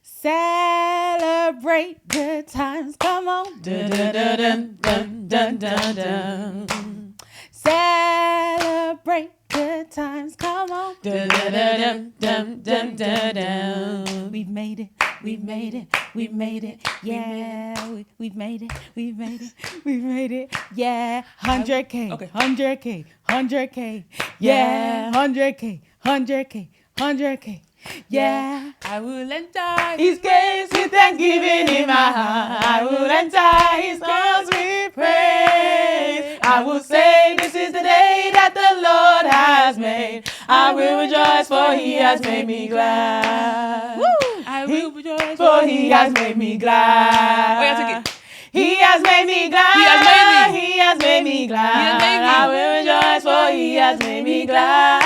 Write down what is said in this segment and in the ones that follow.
Celebrate good times, come on. Dun, dun, dun, dun, dun, dun, dun. Celebrate good times, come on. Dun, dun, dun, dun, dun, dun, dun. We've made it, we've made it, we've made it, yeah. We've made it, we've made it, we've made it, yeah. 100K, okay. 100K, 100K, yeah. 100K, 100K, 100K. Yeah, I will enter His gates with thanksgiving in my heart. I will enter His courts with praise. I will say, this is the day that the Lord has made. I will rejoice, for He has made me glad. Woo! I will rejoice, for He has made me glad. Oh, yeah, take it. He has made me glad. He has made me. He has made me glad. He has made me. I will rejoice, for He has made me glad.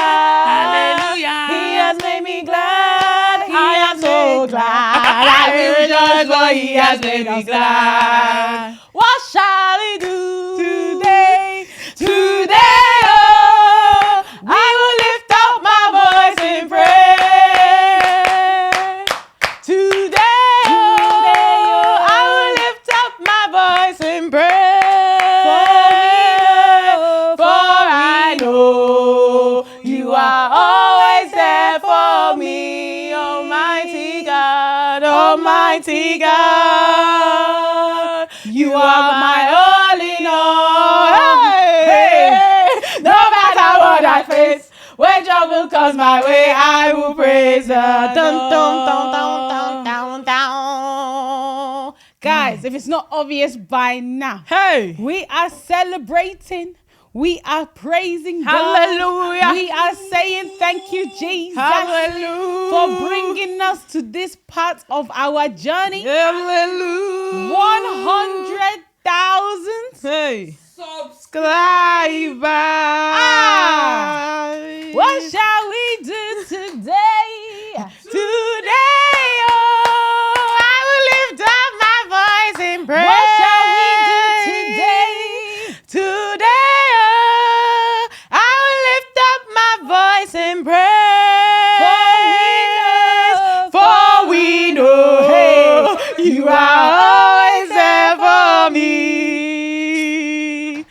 Hallelujah. He has made me glad. I am so glad. I will rejoice, for He has made me glad. What shall we do today? Today, oh, I will lift up my voice in praise. Today, oh, I will lift up my voice in praise. For I know You are always there for me, Almighty God, Almighty God. You are my all in all. Hey, no matter what I face, when trouble comes my way, I will praise her. Dun, dun, dun, dun, dun, dun, dun. Guys, if it's not obvious by now, hey, we are celebrating. We are praising God. Hallelujah. We are saying thank you, Jesus. Hallelujah. For bringing us to this part of our journey. Hallelujah. 100,000 subscribers. What shall we do today? Today, oh, I will lift up my voice in praise. What shall we do today? Today. Voice and praise, for we know hey, You are always there for me.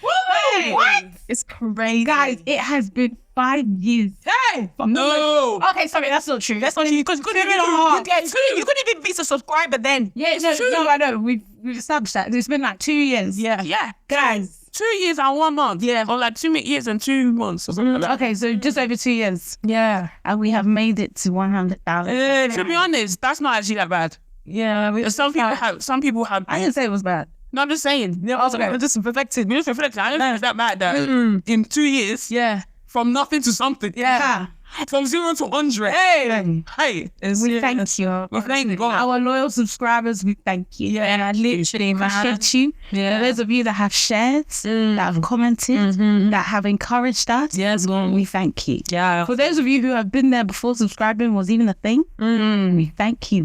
What? It's crazy, guys. It has been 5 years. Hey, no. Okay, sorry, that's not true. That's not true because you couldn't even be a subscriber then. Yeah, no, I know. We've established that. It's been like 2 years. Yeah, guys. 2 years and 1 month. Yeah. Or like 2 years and 2 months or something like that. Okay, so just over 2 years. Yeah. And we have made it to 100,000. To be honest, that's not actually that bad. Yeah. Some people have. I didn't say it was bad. No, I'm just saying. Yeah, I'm just reflecting. I don't think it's that bad that in 2 years. Yeah. From nothing to something. Yeah. From 0 to 100. Hey. We thank you. We thank God. Our loyal subscribers, we thank you. Yeah. And I literally appreciate you. Yeah. Those of you that have shared, that have commented, that have encouraged us. Yes, we thank you. Yeah. For those of you who have been there before subscribing was even a thing, we thank you.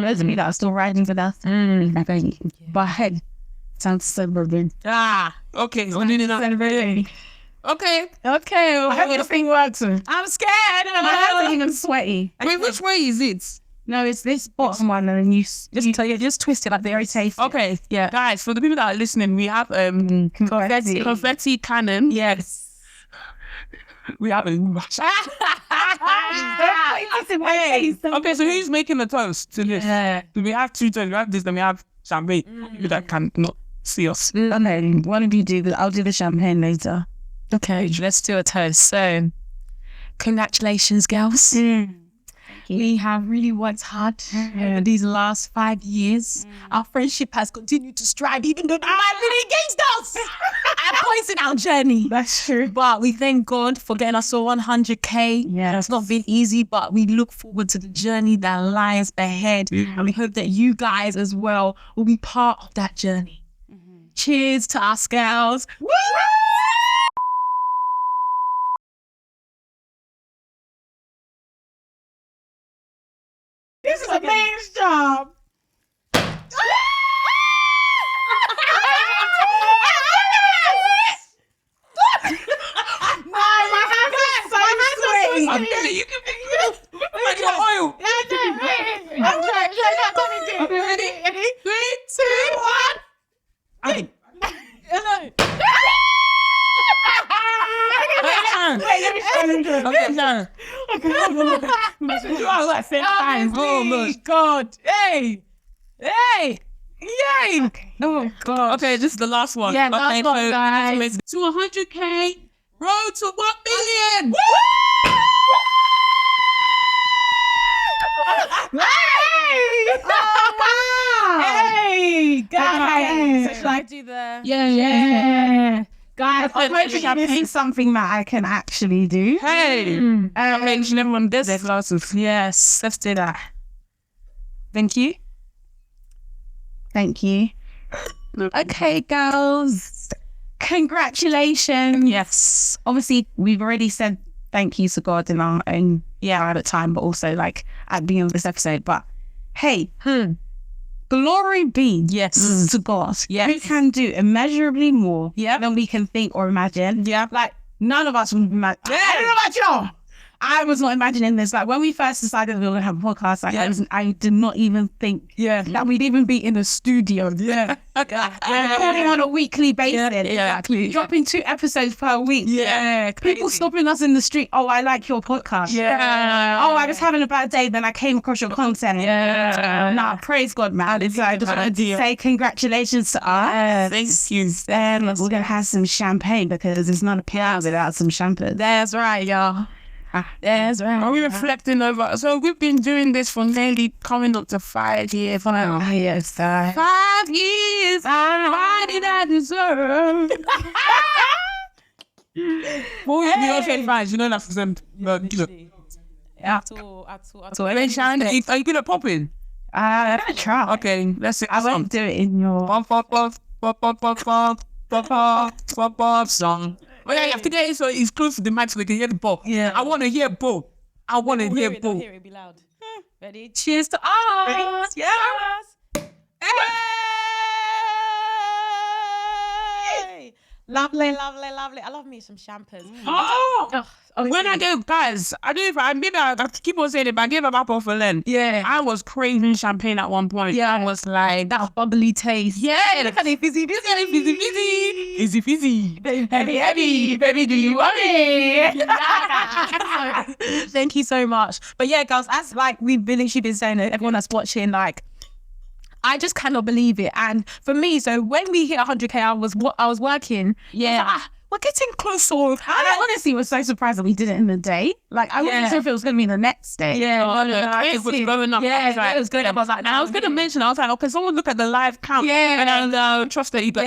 Those of you that are still riding with us, we thank you. But hey, sounds so brilliant. Okay. Celebrating. Okay. I hope the thing works. I'm scared. My hands are even sweaty. Wait, which way is it? No, it's this bottom one, and then you just twist it like very tasty. Okay, yeah. Guys, for the people that are listening, we have confetti cannon. Yes. We have a Okay, so who's making the toast to this? Yeah. Do we have 2 toasts? We have this, then we have champagne. People that can not see us. Okay, one of you do that. I'll do the champagne later. Okay, let's do a toast. So, congratulations, girls. We have really worked hard these last 5 years. Our friendship has continued to strive, even though they might be against us at points in our journey. That's true. But we thank God for getting us to 100K. Yeah, it's not been easy, but we look forward to the journey that lies ahead. And we hope that you guys as well will be part of that journey. Cheers to us, girls. Woo! This is a man's job. Okay, no. Oh my God. Hey. Yay. Oh God. Okay, this is the last one. Yeah, okay, last one, guys. To 100K, road to 1 million. Hey, guys. So should I do the... Yeah. Guys, I'm hoping this is something that I can actually do. Hey. Mention everyone does it. Yes, let's do that. Thank you. Okay, girls. Congratulations. Yes. Obviously, we've already said thank you to God in our own private time, but also like at the beginning of this episode. But hey, glory be to God. Who can do immeasurably more than we can think or imagine. Yeah. Like none of us would imagine. I don't know about y'all. I was not imagining this. Like when we first decided we were going to have a podcast, I did not even think that we'd even be in a studio. Yeah. Recording on a weekly basis. Yeah, exactly. Dropping 2 episodes per week. Yeah. People stopping us in the street. Oh, I like your podcast. Yeah. Oh, I was having a bad day. Then I came across your content. Yeah. Nah, praise God, man. So I just want to say congratulations to us. Thank you. Then we're going to have some champagne because it's not a PR without some champagne. That's right, y'all. That's right. Are we reflecting over? So we've been doing this for nearly coming up to 5 years now. Yes, 5 years. Why did I deserve? Well, you're 25. You know that's them. At all. And then Sharon, are you good at popping? I'm going to try. Okay, let's see. I won't do it in your... Song. Oh yeah, you have to get it so it's close to the mic so they can hear the ball. Yeah. I want to hear ball. I'll hear it, be loud. Ready? Cheers to us. Yes. Hey! Lovely. I love me some champers. When I gave guys, I don't know if maybe I keep on saying it, but I gave a map off for Len. Yeah. I was craving champagne at one point. Yeah. I was like, That bubbly taste. yeah, Look at it, fizzy. Easy fizzy. Heavy, baby, do you want it? Thank you so much. But yeah, girls, as like we've literally been saying it, everyone that's watching, like, I just cannot believe it. And for me, so when we hit 100K, I was working. Yeah. We're getting closer. And I honestly was so surprised that we did it in the day. Like, I wasn't sure if it was going to be the next day. Yeah, it was going up. Yeah, it was going up. I was like, and I was going to mention, I was like, okay, someone look at the live count. Yeah. And I trust that you got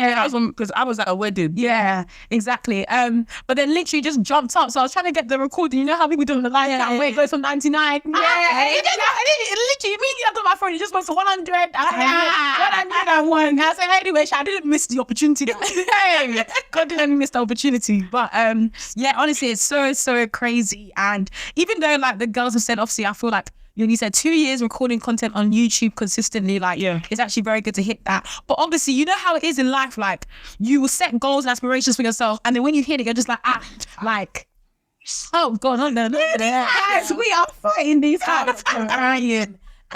because I was at a wedding. Yeah, exactly. But then literally just jumped up. So I was trying to get the recording. You know how people do the live count? Wait, it goes from 99. Yeah. It literally immediately I got my phone. It just went to 100. 101. I said, anyway, I didn't miss the opportunity. Hey, God didn't miss the opportunity. But yeah, honestly, it's so crazy. And even though like the girls have said, obviously, I feel like you said 2 years recording content on YouTube consistently, like it's actually very good to hit that. But obviously, you know how it is in life, like you will set goals and aspirations for yourself, and then when you hit it, you're just like, oh God, no. Guys, we are fighting these out. But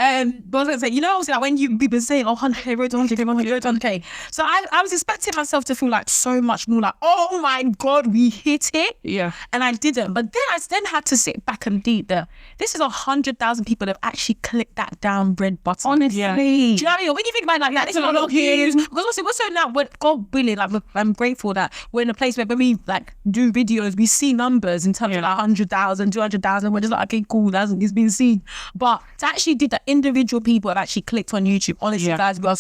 I was gonna say, you know, obviously, like when we've been saying, 100K, road to 100K, 100K. So I was expecting myself to feel like so much more like, oh my God, we hit it. Yeah. And I didn't. But then I had to sit back and deep there. This is 100,000 people that have actually clicked that down red button. Honestly. Yeah. Do you know what I mean? When you think about it, like this is a lot of views. Because obviously, we're so now, God willing, like I'm grateful that we're in a place where when we like do videos, we see numbers in terms of like 100,000, 200,000. We're just like, okay, cool, it's been seen. But to actually do that, individual people have actually clicked on YouTube. Honestly, guys, we are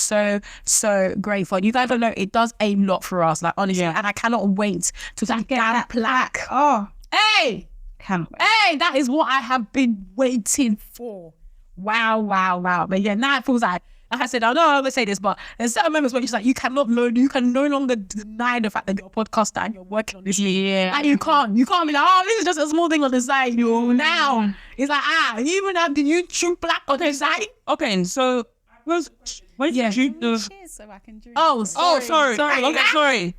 so grateful. You guys don't know, it does a lot for us, like honestly, and I cannot wait to get that plaque. Oh, hey, that is what I have been waiting for. Wow. But yeah, now it feels like I said, I know I always say this, but there's certain moments where you're just like, you can no longer deny the fact that you're a podcaster and you're working on this. Yeah. And you can't be like, oh, this is just a small thing on the side. Now it's like, you even have the YouTube black on the side. Okay, so what did you do? Cheers so I can drink. Oh, sorry. Okay, sorry.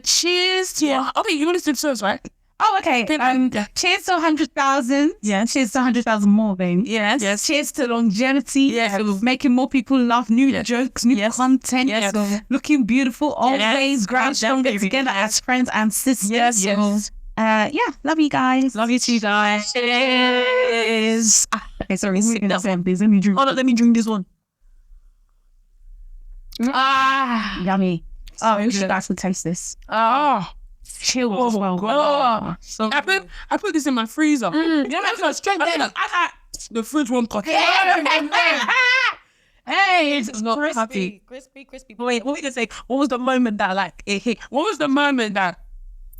Cheers to okay, you want to do first, right? Oh, okay. Cheers to 100,000. Yeah. Cheers to 100,000 more, baby. Yes. Cheers to longevity. Yes. Making more people laugh, new jokes, new content. Yes. Looking beautiful, always growing stronger Definitely. together as friends and sisters. Yes. love you guys. Love you too, guys. Cheers. Okay, sorry. Let me drink. Oh, no, let me drink this one. Yummy. Oh, you should actually taste this. Oh, Chill as well. oh. So I put this in my freezer. yeah, that's straight there. The fridge won't cut. Hey, it's not crispy. happy. Crispy. Wait, what were we gonna say? What was the moment that like it hit? What was the moment that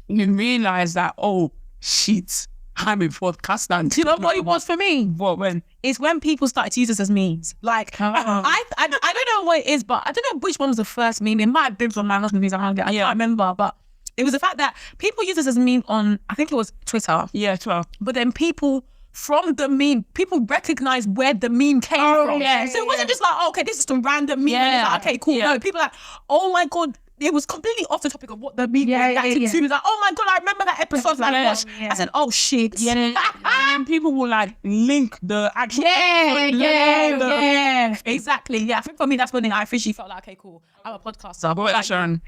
you realized that, oh shit, I'm a podcaster? Do you know what it was for me? What, when? It's when people started to use us as memes. Like I don't know what it is, but I don't know which one was the first meme. It might have been from my last movies. I can't remember, but it was the fact that people use us as a meme on, I think it was Twitter. Yeah, 12. But then people from the meme, people recognize where the meme came from. yeah, So it wasn't just like, oh, okay, this is some random meme. Yeah. It's like, okay, cool. Yeah. No, people are like, oh my God, it was completely off the topic of what the meme was reacting to. It was like, oh my God, I remember that episode. Like, Yeah. gosh. I said, oh shit. And people will like link the actual. Yeah. Exactly. Yeah, I think for me, that's when I officially felt like, okay, cool, I'm a podcaster. What about Sharon?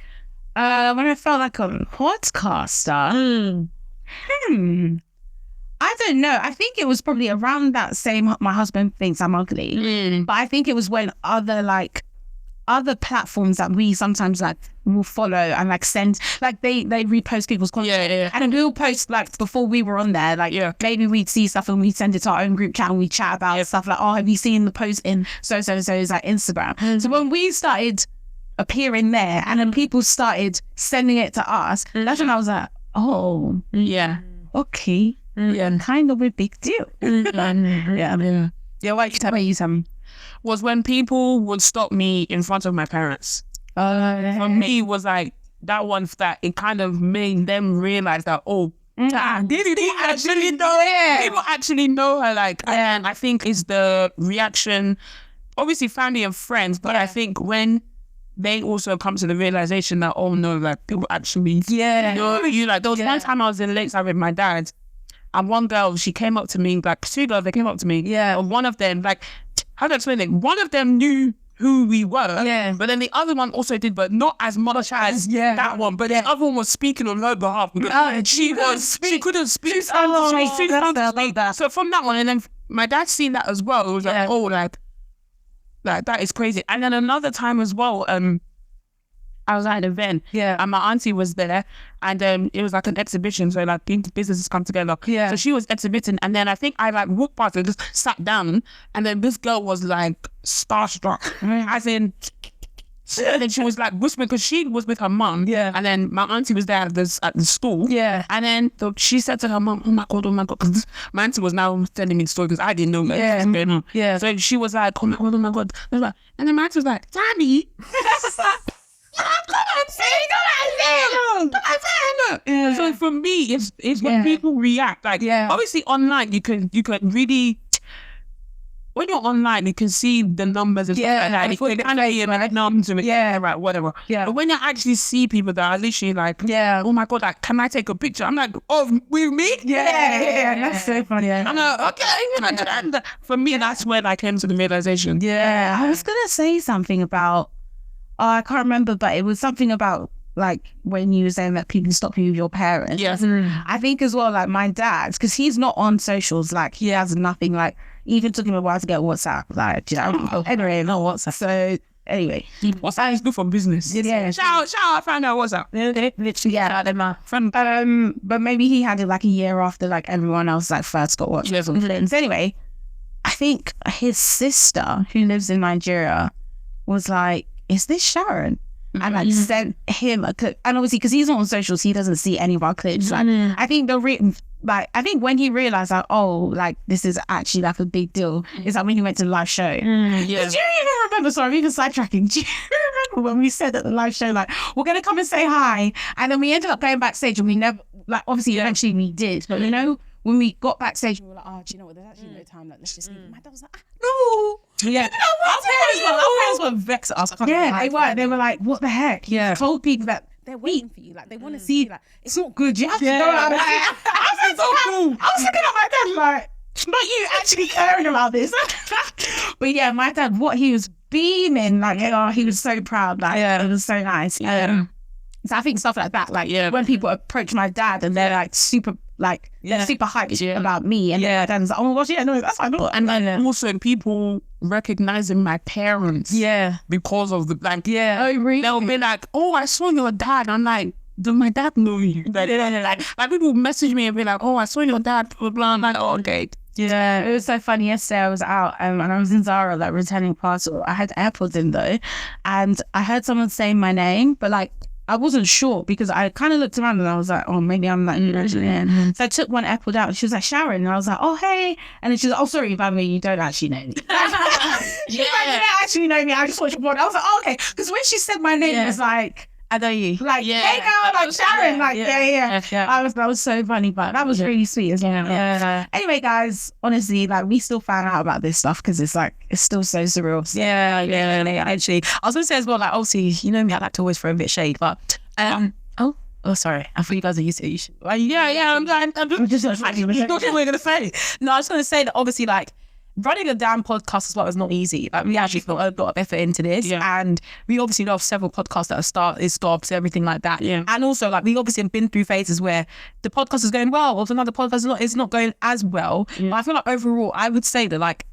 When I felt like a podcaster, I don't know. I think it was probably around that same, my husband thinks I'm ugly. But I think it was when other platforms that we sometimes like will follow and like send, like they repost people's content. Yeah. And then we'll post like before we were on there, like maybe we'd see stuff and we'd send it to our own group chat and we chat about stuff like, oh, have you seen the post in so-so-so is like Instagram. So when we started appearing there and then people started sending it to us, that's when I was like, oh, Yeah. okay. Yeah. Kind of a big deal. Yeah. Why you tell me? Was when people would stop me in front of my parents. For me, it was like that one that it kind of made them realize that, oh, they actually know her. People actually know her. Like, and I think it's the reaction, obviously family and friends, but I think when they also come to the realization that, oh no, like people actually know you. Like there was one time I was in Lakeside with my dad, and one girl, she came up to me, like two girls, they came up to me. Yeah. And one of them, like, how do I explain it? One of them knew who we were. Yeah. But then the other one also did, but not as much as that one. But the other one was speaking on her behalf because she couldn't speak. So from that one, and then my dad seen that as well. It was like, oh, like that is crazy. And then another time as well, I was at an event, and my auntie was there, and it was like an exhibition, so like businesses come together. So she was exhibiting, and then I think I like walked past and just sat down, and then this girl was like starstruck, as in, and then she was like whispering because she was with her mum, and then my auntie was there at the school, and then she said to her mum, oh my god, because my auntie was now telling me the story because I didn't know what was going on. So she was like, oh my god, and then my auntie was like, Tammy. So for me, it's when people react. Like obviously online, you can really, when you're online, you can see the numbers and stuff like that. You can kind of hear like numbers and right, whatever. But when you actually see people that are literally like, oh my god, like, can I take a picture? I'm like, oh, with me? That's so funny. I'm like, okay. For me, that's when I came to the realization. I was gonna say something about, I can't remember, but it was something about like when you were saying that people stop you with your parents. Yes. I think as well, like my dad, because he's not on socials, like he has nothing, like even took him a while to get WhatsApp, like, you know. Anyway, not WhatsApp. So anyway, WhatsApp is good for business. Shout out, find out WhatsApp. Literally, but maybe he had it like a year after like everyone else like first got WhatsApp. So anyway, I think his sister who lives in Nigeria was like, is this Sharon? And like sent him a clip, and obviously because he's not on socials, he doesn't see any of our clips. Like, I think I think when he realized like, oh, like this is actually like a big deal, is like when he went to the live show. Do you even remember? Sorry, I'm even sidetracking. Do you remember when we said at the live show like, we're gonna come and say hi, and then we ended up going backstage and we never, like, obviously eventually we did, but you know, when we got backstage, we were like, oh, do you know what? There's actually no time. Like, let's just leave. My dad was like, no. Our parents were vexed at us. They were like, what the heck? Told people that they're waiting for you. Like, they want to see you. Like, it's not good. You have to go out. I was looking at my dad like, not you actually caring about this. But yeah, my dad, what he was beaming, like, he was so proud. Like, it was so nice. So I think stuff like that, like when people approach my dad and they're like super, like they're super hyped about me, and my dad's like, oh my gosh, no, that's fine. And then also people recognizing my parents, because of the oh really? They'll be like, oh, I saw your dad. I'm like, does my dad know you? Like people message me and be like, oh, I saw your dad, blah blah. I'm like, oh, okay. Yeah, it was so funny. Yesterday I was out and I was in Zara, like returning parcel. I had AirPods in though, and I heard someone saying my name, but like I wasn't sure because I kind of looked around and I was like, oh, maybe I'm like, So I took one AirPod out and she was like, Sharon. And I was like, oh, hey. And then she was like, oh, sorry, by the way, you don't actually know me. She was like, you don't actually know me. I just watched your pod. I was like, oh, okay. Because when she said my name, it was like, I know you. Like, hey girl, like Sharon. Like, that was so funny, but that was really sweet as well. Anyway, guys, honestly, like we still found out about this stuff because it's like, it's still so surreal. Actually, I was going to say as well, like, obviously, you know me, I like to always throw a bit of shade, but, oh, sorry. I thought you guys are used to it. You should, I'm just what we're going to say. No, I was going to say that obviously, like, running a damn podcast as well is not easy. Like we actually put a lot of effort into this, and we obviously know of several podcasts that are stopped, everything like that. And also, like we obviously have been through phases where the podcast is going well, or another podcast is not going as well. But I feel like overall, I would say that like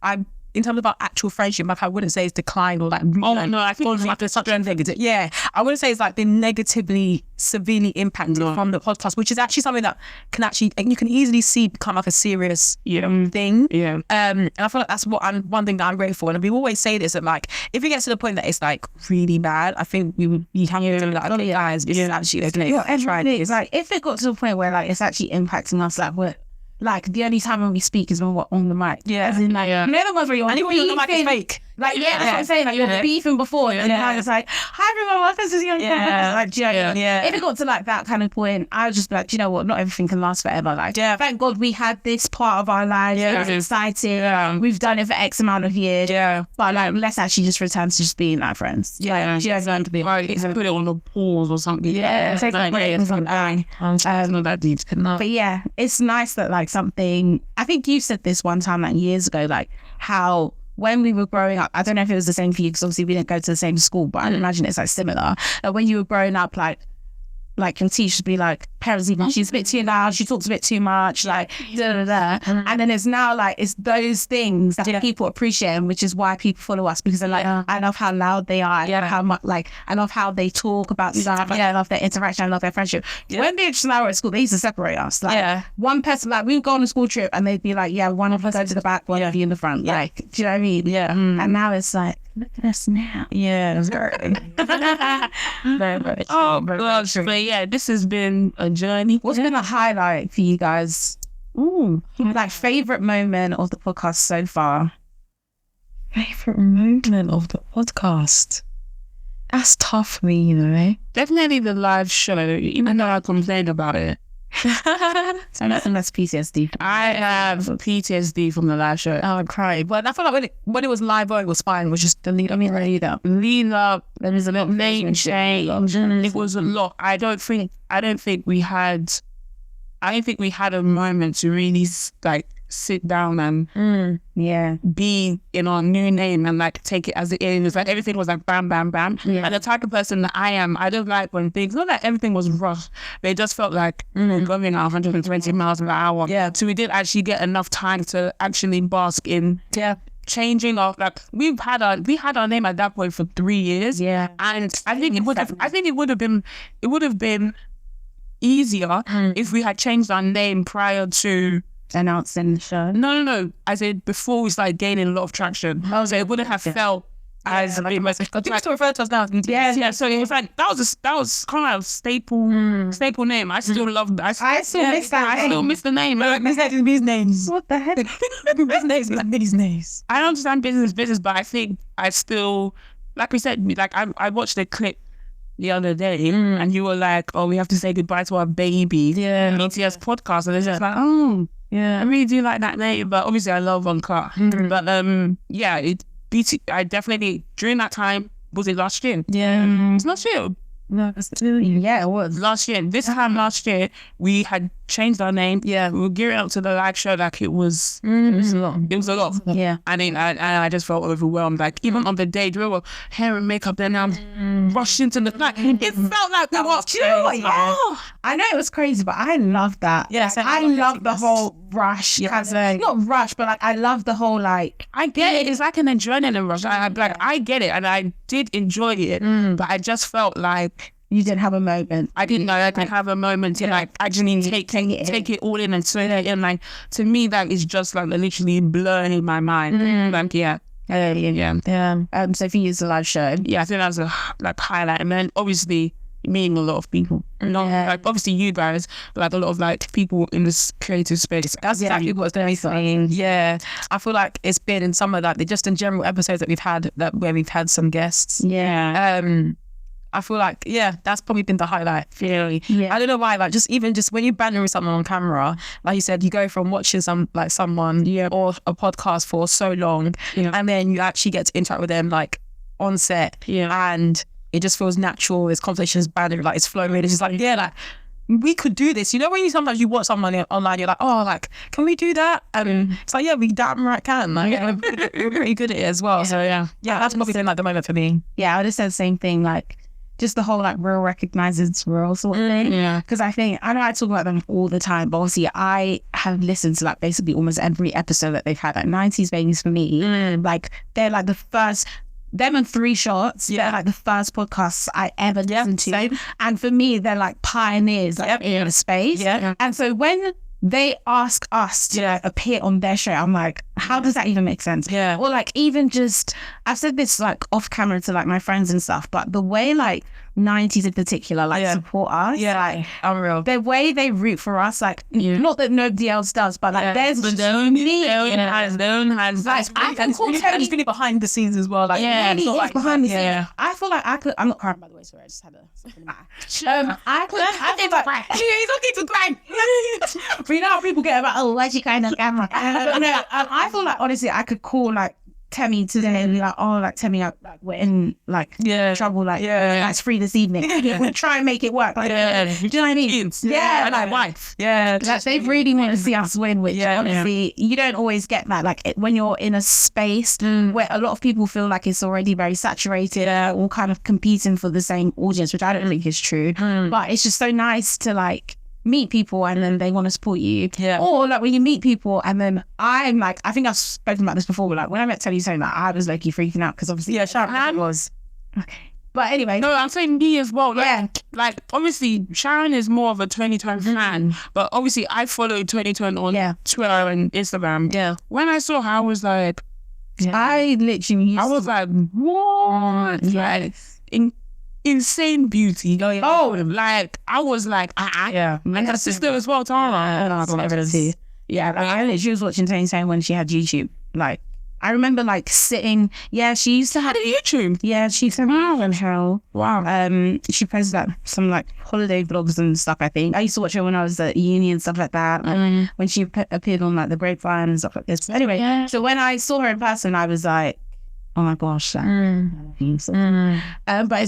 in terms of our actual friendship, like I wouldn't say it's declined or like. I think like there's such a negative. Yeah, I wouldn't say it's like been negatively, severely impacted from the podcast, which is actually something that can actually, you can easily see become like a serious thing. And I feel like that's one thing that I'm grateful for. And we always say this, that like if it gets to the point that it's like really bad, I think we would be hanging on like, okay, guys, this is actually it's like if it got to the point where like it's actually impacting us, like what. Like the only time when we speak is when we're on the mic. As in, like, you know the ones where you're on the mic is fake. Like, that's what I'm saying. Like, you're beefing before, and then it's like, hi everyone, welcome to the Uncut. Like, do you know, if it got to like that kind of point, I would just be like, do you know what? Not everything can last forever. Like, thank God we had this part of our lives. It's exciting. We've done it for X amount of years. But like, let's actually just return to just being like friends. She has learned to be. Put it on the pause or something. Take a break or something. Not that deep. But yeah, it's nice that like something. I think you said this one time like years ago, like how. When we were growing up, I don't know if it was the same for you because obviously we didn't go to the same school, but I imagine it's like similar. Like when you were growing up, like your teachers be like, parents even, she's a bit too loud, she talks a bit too much, like and then it's now like it's those things that people appreciate, which is why people follow us, because they're like, I love how loud they are, I love how much, like I love how they talk about stuff, I love their interaction, I love their friendship. When Beatrice and I were at school, they used to separate us, like one person, like we would go on a school trip and they'd be like, one of us go to the back, one of you in the front, like, do you know what I mean? And now it's like, look at us now. It's great. Oh gosh, but yeah, this has been a journey. What's been a highlight for you guys? Like favorite moment of the podcast so far? Favorite moment of the podcast? That's tough for me, you know. Definitely the live show, even though I complained about it. So that's PTSD. I have PTSD from the live show. I cried. But I feel like when it was live, it was fine. It was just the lead up. There was a little name change. It was a lot. I don't think we had a moment to really like sit down and be in our new name and like take it as it is. Like everything was like bam, bam, bam. And the type of person that I am, I don't like when things, not that everything was rough, but it just felt like going at 120 miles an hour. So we did actually get enough time to actually bask in changing of like we had our name at that point for 3 years. And I think it would have been easier if we had changed our name prior to announcing the show. No. I said before we started gaining a lot of traction. So it wouldn't have felt as big. People still refer to us now. So it was like that was kind of staple name. I still love that. I still miss that. I still miss the name. Miss these names. What the heck? These names. I understand business, but I think I still, like we said, like I watched a clip the other day and you were like, oh, we have to say goodbye to our baby. BTS podcast, and it's just like, I really do like that name, but obviously I love Uncut. But I definitely during that time, was it last year? It's last year. No, it was last year. Last year. This time last year, we had changed our name. Yeah. We were gearing up to the live show like it was a lot. It was a lot. Yeah. And then I just felt overwhelmed. Like even on the day, do you know, hair and makeup, then I'm rushed into the night. It felt like we were. Do you know what? Yeah. I know it was crazy, but I love that. Yes, I love the whole rush. Yeah. Not rush, but like I love the whole like. I get it. It's like an adrenaline rush. I get it, and I did enjoy it, but I just felt like You didn't have a moment. I didn't know I could have a moment to like actually take it all in and soak it in. Like to me, that is just like literally blowing my mind. Like yeah. Sophie is the live show. Yeah, I think that was a like highlight, and then obviously meeting a lot of people. Like obviously you guys, but like a lot of like people in this creative space. That's exactly what I was going to be saying. Yeah, I feel like it's been in some of that, just in general episodes that we've had where we've had some guests. Yeah. I feel like, that's probably been the highlight. Really. Yeah. I don't know why, like just when you're bantering with someone on camera, like you said, you go from watching someone or a podcast for so long, and then you actually get to interact with them like on set, and it just feels natural. This conversation is bantering, like it's flowing. It's just like, like we could do this. You know, when sometimes you watch someone online, you're like, oh, like, can we do that? It's like, we damn right can. Like, we're pretty good at it as well. So that's probably been like the moment for me. Yeah, I would have said the same thing. Like, just the whole like real recognizes real sort of thing. Yeah. Because I know I talk about them all the time, but obviously I have listened to like basically almost every episode that they've had. Like 90s Babies for me, like they're like the first. Them and 3 Shots, they're like the first podcasts I ever listened to. Same. And for me, they're like pioneers in the space. Yeah. And so when they ask us to appear on their show, I'm like, how does that even make sense? Yeah. Or like even just, I've said this like off camera to like my friends and stuff, but the way like 90s in particular like support us, like unreal. the way they root for us, like not that nobody else does, but like there's It's really behind the scenes as well. Like like behind the scenes. I feel like I could. I'm not crying by the way. Sorry, I just had a. I could. He's looking to cry. But you know how people get about why'd you crying on camera? No, I feel like honestly I could call like Tammy today and be like, oh, like Tammy, like we're in like trouble, like it's free this evening. We'll try and make it work. Like, do you know what I mean? And my wife. Like they really want to see us win, which honestly you don't always get that. Like when you're in a space where a lot of people feel like it's already very saturated, all kind of competing for the same audience, which I don't think is true. But it's just so nice to like meet people and then they want to support you. Or like when you meet people and then I'm like, I think I've spoken about this before, but like when I met Teddy saying that, I was low-key freaking out because obviously Sharon was okay. But anyway, no, I'm saying me as well. Like obviously Sharon is more of a 2020 fan, but obviously I follow 2020 on Twitter and Instagram. When I saw her, I was like, I literally was like, what? Like insane beauty. Like I was like, and her sister as well, Tara. Like, she was watching Tony when she had YouTube. Like I remember like sitting. She used to have YouTube. She used to have hell. Wow. She posted like some like holiday vlogs and stuff. I think I used to watch her when I was at uni and stuff like that. When she appeared on like the Grapevine and stuff like this. But anyway, so when I saw her in person, I was like, oh my gosh, but it's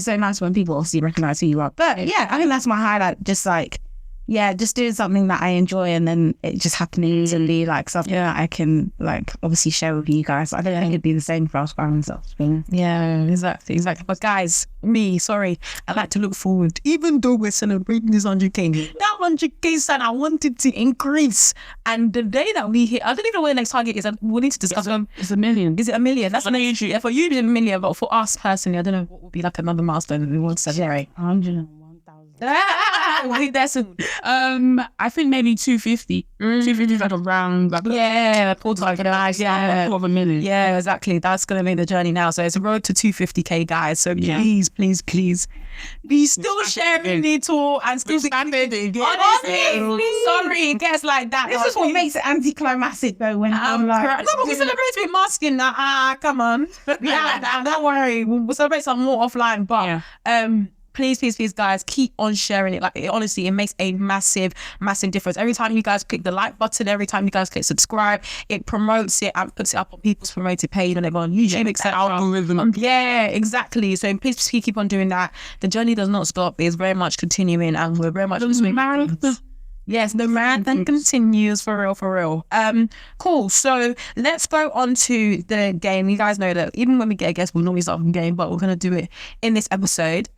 so nice when people obviously recognize who you are. But I think that's my highlight. Just like, just doing something that I enjoy and then it just happening to be like something that I can like obviously share with you guys. I don't think it'd be the same for us by themselves. Exactly. But guys, I like to look forward, even though we're celebrating this 100K. That 100K sign, I wanted to increase. And the day that we hit, I don't even know where the next target is. We need to discuss them. It's 1 million. Is it 1 million? That's not usually. For you, it's 1 million, but for us personally, I don't know what would be like another milestone that we want to celebrate. 101,000. We'll hit there soon. I think maybe 250. 250 is like around like quarter of a million. Yeah, exactly. That's gonna make the journey now. So it's a road to 250K, guys. So please, be still sharing it all and still standing. Honestly, sorry, it gets like that. This is what makes it anticlimactic though. When I'm like, no, but we celebrate with masking. Come on. Don't worry. We'll celebrate some more offline. But please, guys, keep on sharing it. Like, honestly, it makes a massive difference. Every time you guys click the like button, every time you guys click subscribe, it promotes it and puts it up on people's promoted page and everyone YouTube, etc. Algorithm. Exactly. So please keep on doing that. The journey does not stop. It's very much continuing, and we're very much Yes, the marathon continues for real. Cool. So let's go on to the game. You guys know that even when we get a guest, we'll normally start from the game, but we're gonna do it in this episode.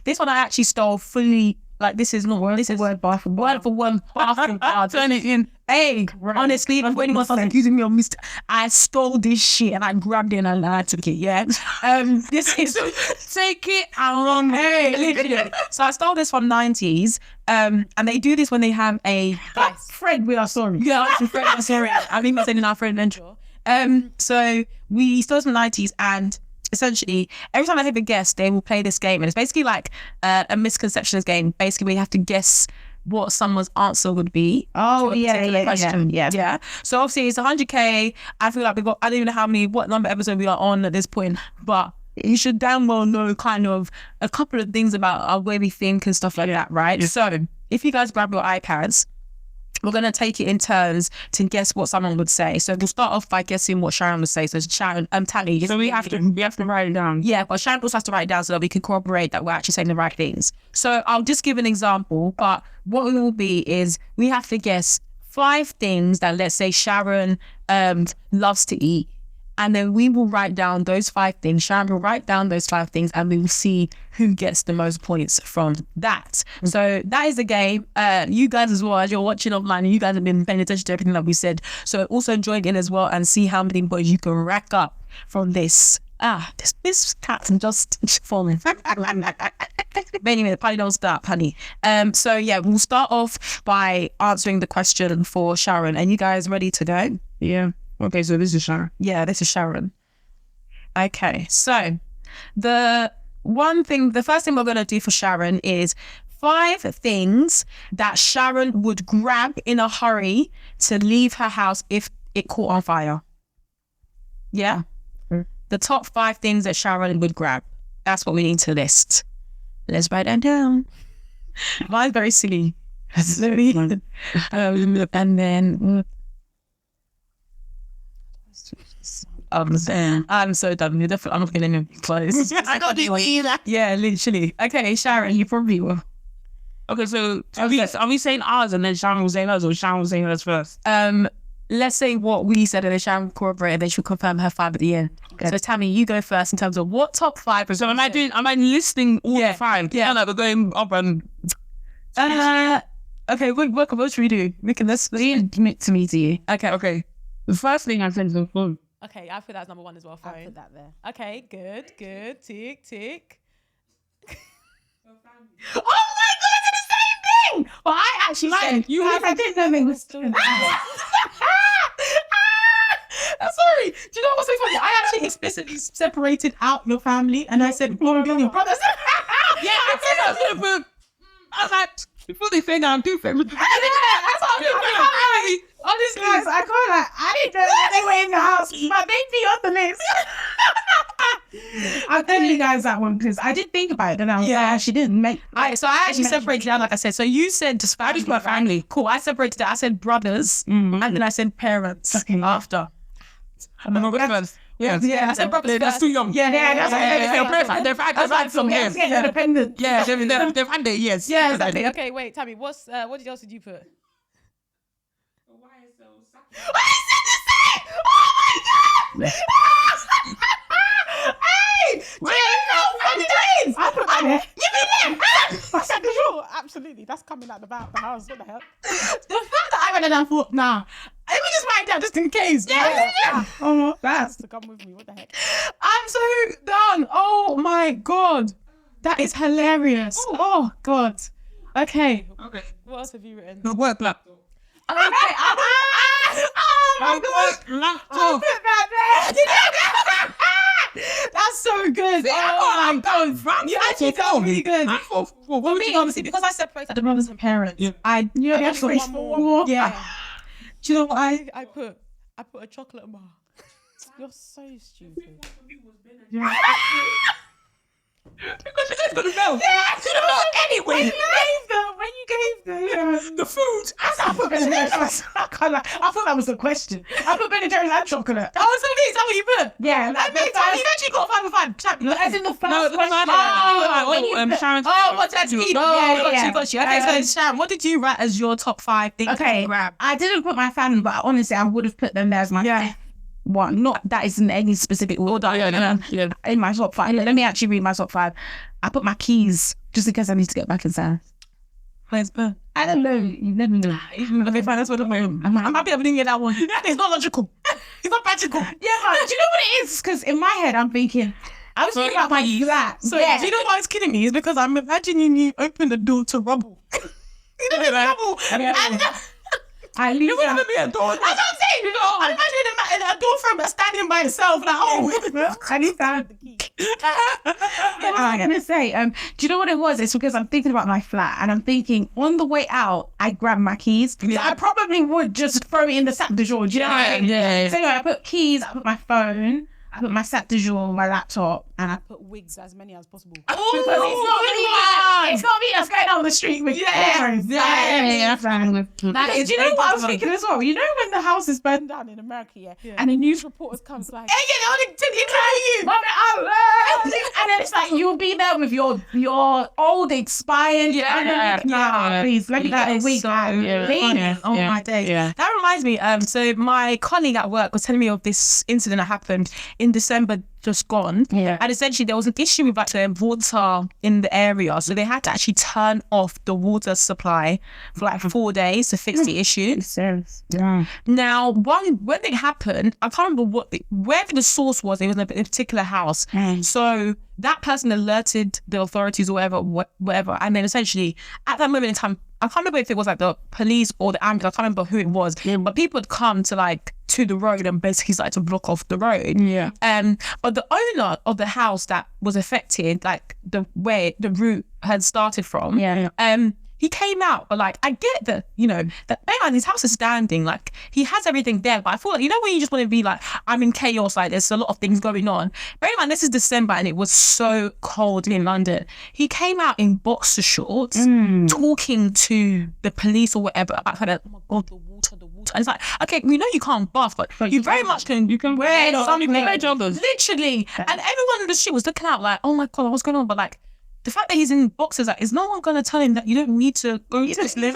This one I actually stole fully. Like this is not word. This is word for word. Turn it in. Hey, honestly, when anyone started accusing me of mistake, I stole this shit and I grabbed it and I took it. Yeah. This is take it and run. Hey, literally. So I stole this from 90s. And they do this when they have a Fred, we are sorry. Yeah, Fred, I'm sorry. I mean, I'm saying our friend Mentor. So we stole this from 90s and essentially every time I have a guest, they will play this game and it's basically like a misconceptions game. Basically, we have to guess what someone's answer would be. Oh, yeah. So obviously it's 100k. I feel like I don't even know what number episode we are on at this point, but you should damn well know kind of a couple of things about our way we think and stuff like that, right? So if you guys grab your iPads, we're going to take it in turns to guess what someone would say. So we'll start off by guessing what Sharon would say. So Sharon, Tammy. So we have to write it down. Yeah, but Sharon also has to write it down so that we can corroborate that we're actually saying the right things. So I'll just give an example, but what it will be is we have to guess 5 things that, let's say, Sharon loves to eat. And then we will write down those 5 things. Sharon will write down those 5 things and we will see who gets the most points from that. So that is the game. You guys as well, as you're watching online, you guys have been paying attention to everything that we said. So also join in as well and see how many points you can rack up from this. This cat's just falling. But anyway, the party don't stop, honey. So yeah, we'll start off by answering the question for Sharon. Are you guys ready to go? Yeah. Okay, so this is Sharon. Yeah, this is Sharon. Okay, so the first thing we're going to do for Sharon is 5 things that Sharon would grab in a hurry to leave her house if it caught on fire. Yeah? The top 5 things that Sharon would grab. That's what we need to list. Let's write that down. Mine's very silly. And then... I'm so done. I'm not getting any clothes. I don't do either. Yeah, literally. Okay, Sharon, you probably will. Okay, so are we saying ours and then Sharon will say hers, or Sharon will say hers first? Let's say what we said and then Sharon corroborated, then she'll confirm her 5 at the end. Okay. So Tammy, you go first in terms of what top 5. So am I listing all the 5? Yeah. Like we're going up and... Okay, what should we do? Let's Commit to me to you. Okay. The first thing I said is the phone. Okay, I put that as number 1 as well. Phone. I put that there. Okay, good. Tick. Oh my God, it's the same thing! But I actually said you have... I didn't know they were still in the house. Sorry. Do you know what's so funny? I actually explicitly separated out your family and I said, "Go and be your brothers." Yeah, I said that. I was like, before they say now, do family. Yeah, that's what I'm doing. Honestly, guys, I didn't know that they were in the house, but they'd be on the list. I'll tell you guys that one because I did think about it and I was like, she didn't make. So I actually separated out, like I said. So you said just my family. Cool. I separated it. I said brothers, and then I said parents after. And then first. Yeah, I said brothers. That's too young. Yeah, that's They've had some years. Independent. Yeah, they've had their years. Yeah, exactly. Okay, wait, Tammy, what else did you put? I said the same! Oh my God! Hey! I put that there. Give me them! I said, sure, absolutely. That's coming out the house. What the hell? The fact that I went and I thought, nah, let me just write it down just in case. Yeah. Oh, that's To come with me. What the heck? I'm so done. Oh my God. That is hilarious. Oh God. Okay. What else have you written? The work laptop. Okay. Oh my God. Laptop. That's so good. Oh my God. You actually felt really good. For me, honestly, because I separated the brothers and parents, Yeah. you have one more. Yeah. Do you know what I put a chocolate bar. You're so stupid. Because you guys got to know. Yeah, You don't know anyway. when you gave the The food. I put it there. I can't I thought that was a question. I put Ben and Jerry's and chocolate. Oh, so is that what you put? Yeah. I mean, you actually got 5 for 5. As in the first No, question. Sharon's. Oh, what's that? Got you. Okay, Yeah. so Sharon, what did you write as your top 5 things Okay, to grab? I didn't put my family, but honestly, I would have put them there as my fifth one. Not that is in any specific order. Yeah. In my top 5. Let me actually read my top 5. I put my keys just in case I need to get back inside. Where's Ben? I don't know. You never know. Okay, fine. That's what I'm happy I didn't get that one. It's not logical. It's not practical. Yeah, but do you know what it is? Because in my head, I'm thinking, I was thinking about my flat. So do you know why it's kidding me? It's because I'm imagining you open the door to rubble. You know, rubble. I leave You're gonna be a door. That's what I'm saying. You know, I'm imagining a door from standing by itself. Like, oh, I need to have the key. I'm gonna say, do you know what it was? It's because I'm thinking about my flat and I'm thinking on the way out, I grab my keys. So I probably would just throw it in the sac de jour. Do you know what I mean? Yeah. So anyway, I put keys, I put my phone, I put my sac de jour, my laptop, and I put wigs, as many as possible. Because it's not me that's going down the street with parents. Do you know what I was thinking as well? You know when the house is burned down in America, and the news reporters comes like, and then it's like you'll be there with your old expired. Please let me get a week. Oh my days. Yeah. That reminds me. So my colleague at work was telling me of this incident that happened in December just gone. Yeah. And essentially there was an issue with like the water in the area. So they had to actually turn off the water supply for like 4 days to fix the issue. Yeah. Now, when it happened, I can't remember wherever the source was, it was in a particular house. So that person alerted the authorities or whatever. And then essentially at that moment in time, I can't remember if it was like the police or the ambulance, I can't remember who it was, but people had come to the road and basically started to block off the road. Yeah. But the owner of the house that was affected, like the route had started from, he came out, but like, I get that, you know, that man, his house is standing, like, he has everything there, but I feel like, you know, when you just want to be like, I'm in chaos, like, there's a lot of things going on. Bear in mind, this is December and it was so cold in London. He came out in boxer shorts, talking to the police or whatever about kind of, oh my God, the water. And it's like, okay, we know you can't bath, but you very much can wear something. Literally. And everyone in the street was looking out like, oh my God, what's going on? But like, the fact that he's in boxers, like, is no one going to tell him that you don't need to go to this limit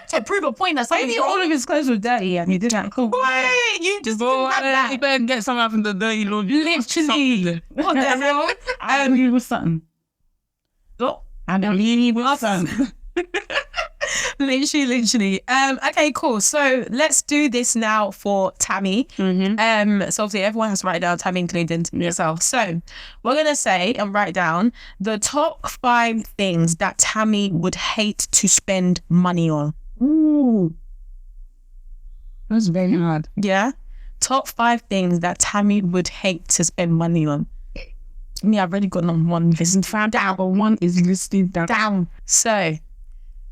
to prove a point? That's Maybe all of his clothes were dirty and he didn't. Cool. Wait, you just didn't have that. You better get something out from the dirty laundry. Literally. What the hell? He was something. And he was something. Literally. Okay, cool. So let's do this now for Tammy. So obviously everyone has to write down Tammy, including yourself. So we're gonna say and write down the top 5 things that Tammy would hate to spend money on. Ooh, that's very hard. Yeah. Top 5 things that Tammy would hate to spend money on. Me, I've already got number 1 listed down, but 1 is listed down. So,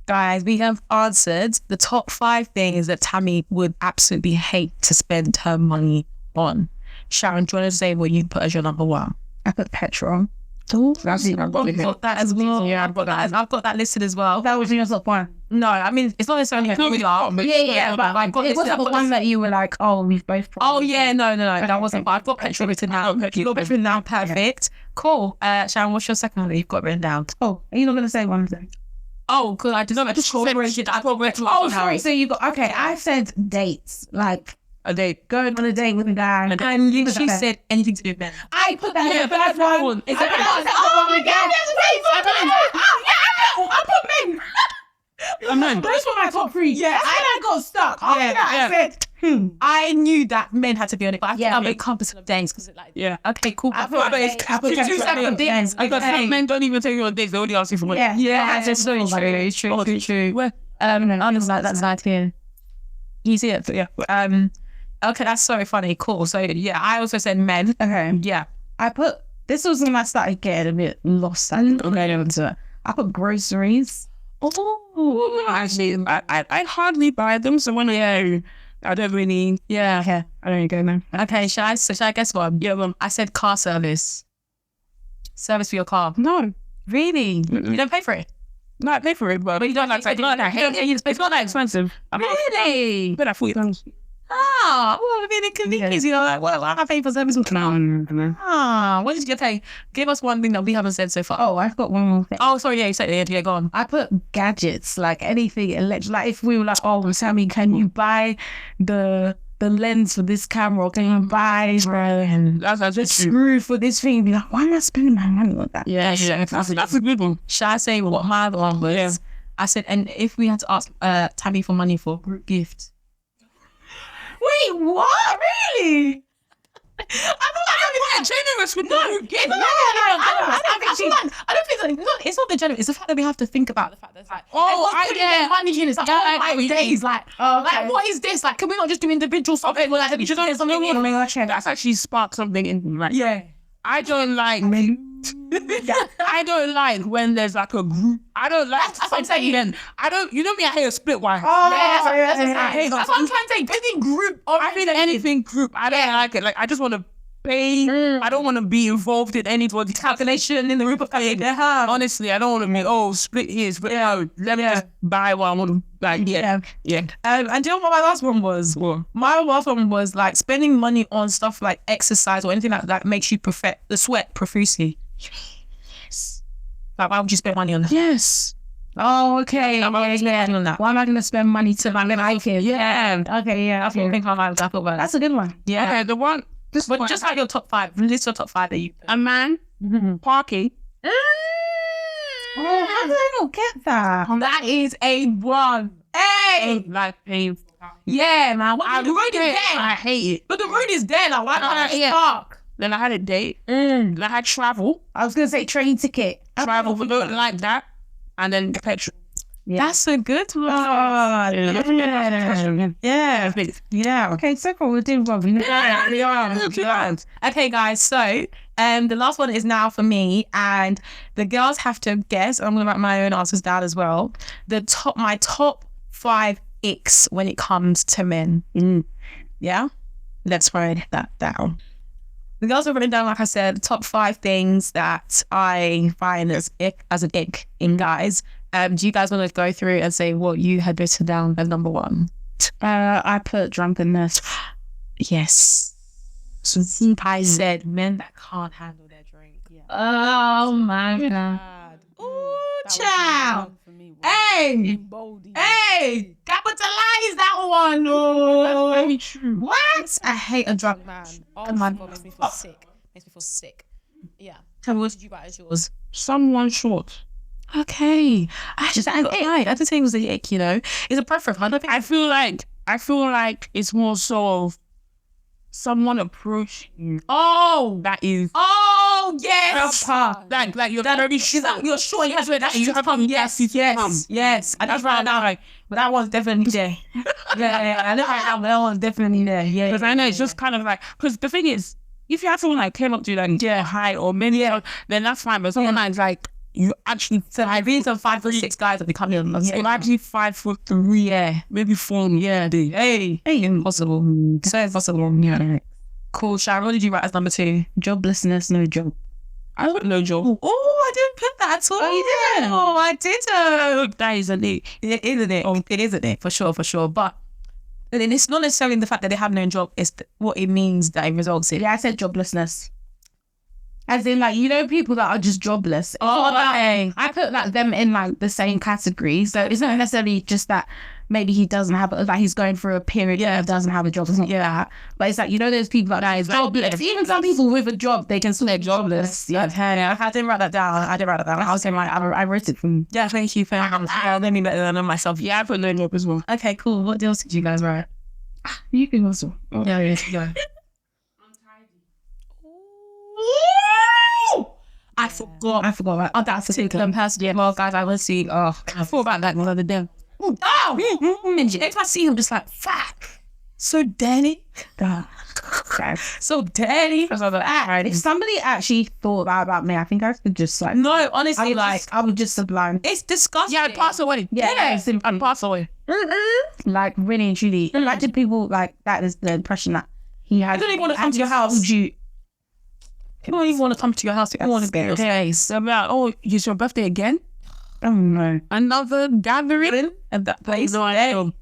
guys, we have answered the top 5 things that Tammy would absolutely hate to spend her money on. Sharon, do you want to say what you put as your number 1? I put petrol. I've got that as well. Yeah, I've got that listed as well. That was your top 1. No, I mean, it's not necessarily but I've got it was the one that you were like, oh, we've both. Oh yeah, no, that wasn't. But I've got petrol written down. You got petrol written down. Perfect. Cool. Sharon, what's your second one that you've got written down? Oh, are you not gonna say one of them? Oh, because I just separated. I got written. Oh, sorry. So you got okay. I said dates, like a date, going on a date with a guy, and she said anything to do with men. I put that in the first one. Is that I put men. Those were my top 3. Yeah, I got stuck. I said, I knew that men had to be on it, but I think I'm encompassing of days because it's like, okay, cool. I put 2 separate dates. Because some men don't even take you on dates; they only ask you for money. Yeah, that's so true. It's true. Well, honestly, that's not clear. You see it, yeah. Okay, that's so funny. Cool. So yeah, I also said men. Okay. Yeah, I put this was when I started getting a bit lost. I put groceries. Oh, actually, I hardly buy them. So when I don't really. Yeah. Okay. I don't go now. Okay. Shall I guess what? Yeah. I said car service. Service for your car. No. Really? You don't pay for it? No, I pay for it, but you don't like. It's not that expensive. Really? But I £40. Ah, well, I mean, inconvenience, you know, like, well, I pay for service. No. Ah, what did you pay? Give us one thing that we haven't said so far. Oh, I've got one more thing. Oh, sorry, yeah, you said it. Yeah, go on. I put gadgets, like anything electric. Like if we were like, oh, Sammy, can you buy the lens for this camera? Or can you buy the screw for this thing? Be like, why am I spending my money on that? Yeah, that's a good one. Shall I say what my other one was? Yeah. I said, and if we had to ask Tammy for money for a group gift. Wait, what? Really? I'm generous with no gift. I don't think it's not the generous. It's the fact that we have to think about the fact that it's like, money in. It's like, my days. Like, like, what is this? Like, can we not just do individual something? Like, we just something. That's actually sparked something in me. Like, Yeah. I don't like. I don't like when there's like a group. I don't like. That's what I'm saying. Then I don't. You know me. I hate a split wire. That's what I'm trying to say. Anything group or I feel anything group. I don't like it. Like I just want to pay. I don't want to be involved in anybody's calculation in the group of calculation. Honestly, I don't want to be split here, split out. Let me just buy what I want to. Like yeah. And do you know what my last one was? What? My last one was like spending money on stuff like exercise or anything that makes you sweat profusely. Yes. Like, why would you spend money on that? Yes. Oh, okay. On that. Why am I going to spend money to like it? Yeah. Okay, yeah. I think I might have about That's a good one. Yeah. Okay, the one. But just like your top 5. List your top 5 that you. A man parking. Oh, how did I not get that? That is a one. Hey. Like paying. Yeah, man. The road is there. I hate it. But the road is there. Like, why can't I park? Then I had a date. Then I had travel. I was going to say train ticket. Travel, but don't like that. And then the petrol. Yeah. That's a good one. Yeah. Okay, so cool. We're doing well. Okay, guys. So, the last one is now for me, and the girls have to guess. I'm gonna write my own answers down as well. My top 5 icks when it comes to men. Yeah, let's write that down. The girls have written down, like I said, the top 5 things that I find as an ick in guys. Do you guys want to go through and say what you had written down as number 1? I put drunkenness. Yes. So I said men that can't handle their drink. Yeah. Oh my God. Ooh, child. Hey, capitalize that one. That's very true. What? I hate a drunk man. Oh my God, makes me feel sick. Yeah. Tell me, what did you write as yours? Someone short. Okay. I just think it was the ick, you know. It's a preference. I feel like it's more so of someone approaching you. Oh, that is. Oh yes. Like you're very short. You're short. Yes, you have come. Yes. I just write down like, but that one's definitely there. yeah. I know that one's definitely there. Yeah. Because I know it's just kind of like, because the thing is, if you have someone like came up to you like hi or many, then that's fine. But sometimes like you actually. So I've been some 5 or 6 guys that they come in. So actually 5'3", maybe 4. Yeah, dude. Hey, impossible. So impossible. Yeah. Cool, Sharon. What did you write as number 2? Joblessness, no job. I put no job. Oh, I didn't put that at all. Oh, you didn't? Oh, I didn't. That isn't it. It isn't it. It isn't it, for sure. But then it's not necessarily the fact that they have no job. It's what it means that it results in. Yeah, I said joblessness. As in, like, you know, people that are just jobless. Oh, okay. I put like them in like the same category. So it's not necessarily just that maybe he doesn't have, like he's going through a period and doesn't have a job. It's not that. But it's like, you know, there's people that is jobless. Even some people with a job, they can still be jobless. Yeah. I didn't write that down. I was saying like, I wrote it from. Yeah, thank you. Let me better than myself. Yeah, I put no job as well. Okay, cool. What else did you guys write? You can also. Yeah, go. I forgot. Oh, that's a particular person. Yeah, well, guys, I was seeing. Oh, I thought about that one other day. If I see him, just like, fuck, so dirty. So dirty. If somebody actually thought that about me, I think I could just like. No, honestly, I would just sublime. It's disgusting. Yeah, I'd pass away. Yeah. I'd pass away. Like really and truly. Like to people like that is the impression that he has. I don't even want to come to your house. You don't even want to come to your house. I want to get your face. So I'm like, oh, it's your birthday again? Oh no. Another gathering at that place. No, I ill.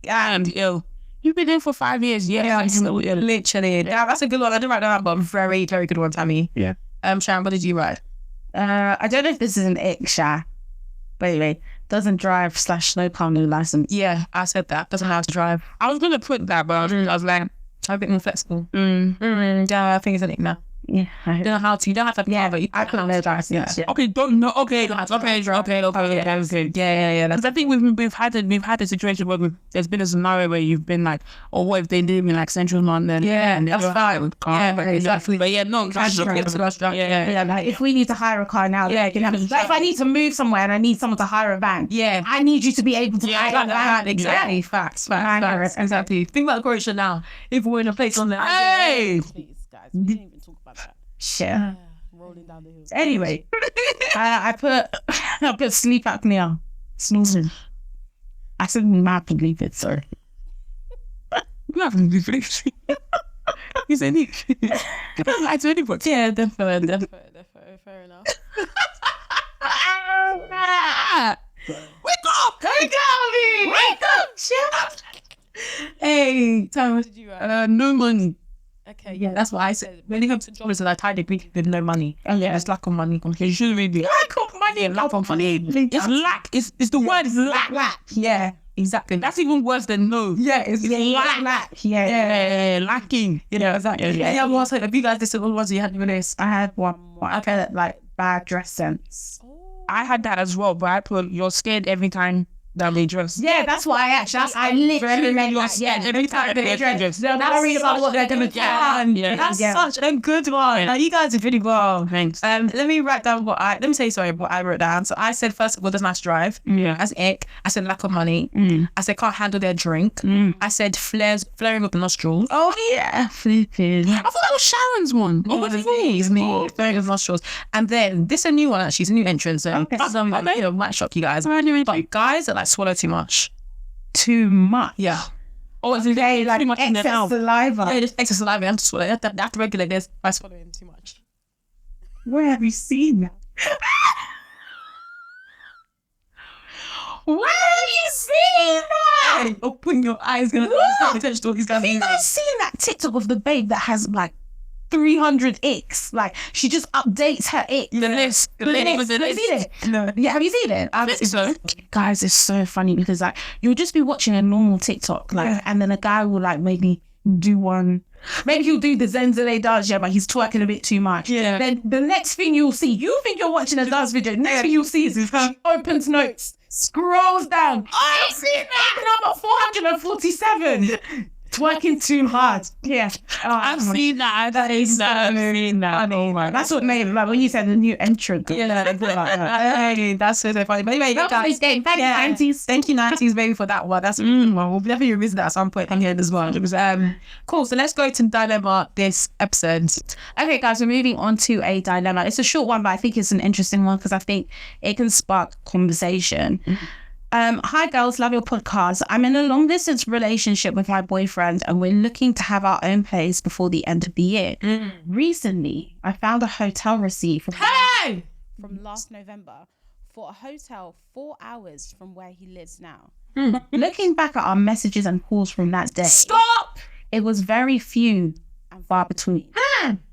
And ill. You've been in for 5 years. Yeah, I'm still ill. Literally. Yeah, that's a good one. I didn't write that down, but very, very good one, Tammy. Yeah. Sharon, what did you write? I don't know if this is an ick, but anyway, doesn't drive / no car, no license. Yeah, I said that. Doesn't know how to drive. I was going to put that, but I was like, I'm a bit more flexible. Yeah, I think it's an ick now. Yeah. You don't know how to. You don't have to. Yeah, but I couldn't know license. Yeah. okay, don't know. Okay, Don't have to okay. Yeah. Because I think we've had a situation where there's been a scenario where you've been like, oh, what if they live in like central London? Yeah, and that's fine. Yeah, exactly. But yeah, no, Yeah, like if we need to hire a car now, like if I need to move somewhere and I need someone to hire a van, Yeah. I need you to be able to hire a van. Exactly. Yeah. Facts. Hire it. Exactly. Think about the Croatia now. If we're in a place on there. Hey! Please, guys, we didn't even talk about that. Shit. Rolling down the hill. Anyway, I put sleep apnea, snoozing. I said mad to leave it, sorry. You haven't been finished. You said it. You don't lie to anybody. Yeah, definitely. Fair enough. Wake up! Wake up! Shut up! Hey, Tammy, what did you write? No money. Okay, yeah, that's what I said. When it comes to jobs, I tied it with no money. Oh, yeah. It's lack of money. Okay, you shouldn't really. Lack of money. Lack of money. It's lack. It's the word is lack. Lack. Yeah, exactly. That's even worse than no. yeah, it's Lack. Yeah. Lacking. Yeah, exactly. Yeah, well, so have you guys listed all the ones you had in your list? I had one more. Okay, like bad dress sense. I had that as well, but I put you're scared every time that they dress. Yeah, that's what I actually. I literally meant that. Yeah, every time they dress. They're worried about what they're gonna do. Yeah. That's Yeah. such a good one. Like, you guys did really well. Thanks. Let me write down what I wrote down. So I said first of all, there's nice drive. Yeah. That's ick. I said lack of money. I said can't handle their drink. I said flaring up the nostrils. Oh yeah, flipping. I thought that was Sharon's one. Oh, what is me? It's me. Flaring up the nostrils. And then this is a new one actually. It's a new entrance. Okay. Might shock you guys. But guys that like swallow too much. Too much. Yeah. Oh, it's very Like too much in their excess mouth. saliva. Yeah, just excess saliva. They have to swallow. They have to regulate this by swallowing too much. Where have you seen that? Where have you seen that? Hey, open your eyes. Gonna pay attention to what these guys Have you guys seen that TikTok of the babe that has like 300 icks? Like she just updates her ick. The list. The list. Have you seen it? No. Yeah, have you seen it? I think so. Guys, it's so funny because like you'll just be watching a normal TikTok, like, and then a guy will like maybe do one. Maybe he'll do the Zenzele dance, yeah, but he's twerking a bit too much. Yeah. Then the next thing you'll see, you think you're watching a dance video. Next thing you'll see is he opens notes, scrolls down. I've seen that number 447. Twerking too hard. Yeah. I've seen that. That is so seen that. Oh my. That's what made like when you said the new entrant. Yeah, hey, that's so funny. But anyway, guys, Thank you, yeah. 90s. Thank you, 90s baby, for that one. That's we'll definitely revisit that at some point here as well. It was cool. So let's go to dilemma this episode. Okay, guys, we're moving on to a dilemma. It's a short one, but I think it's an interesting one because I think it can spark conversation. Hi, girls. Love your podcast. I'm in a long distance relationship with my boyfriend and we're looking to have our own place before the end of the year. Recently, I found a hotel receipt from last November for a hotel 4 hours from where he lives now. Looking back at our messages and calls from that day, Stop! it was very few and far between.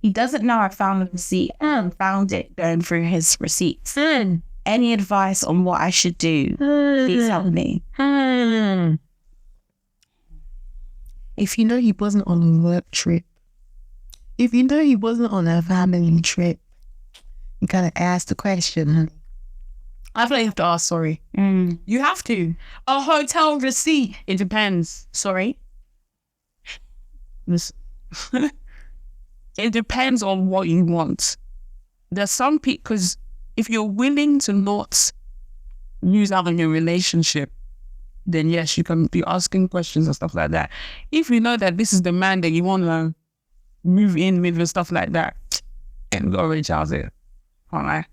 He doesn't know I found the receipt and found it going through his receipts. Any advice on what I should do? Please help me. If you know he wasn't on a work trip, if you know he wasn't on a family trip, you gotta ask the question. I feel like you have to ask, sorry. You have to. A hotel receipt. It depends. Sorry. It depends on what you want. There's some people, because if you're willing to not lose out on your relationship, then yes, you can be asking questions and stuff like that. If you know that this is the man that you want to move in with and stuff like that, and go reach out there. All right.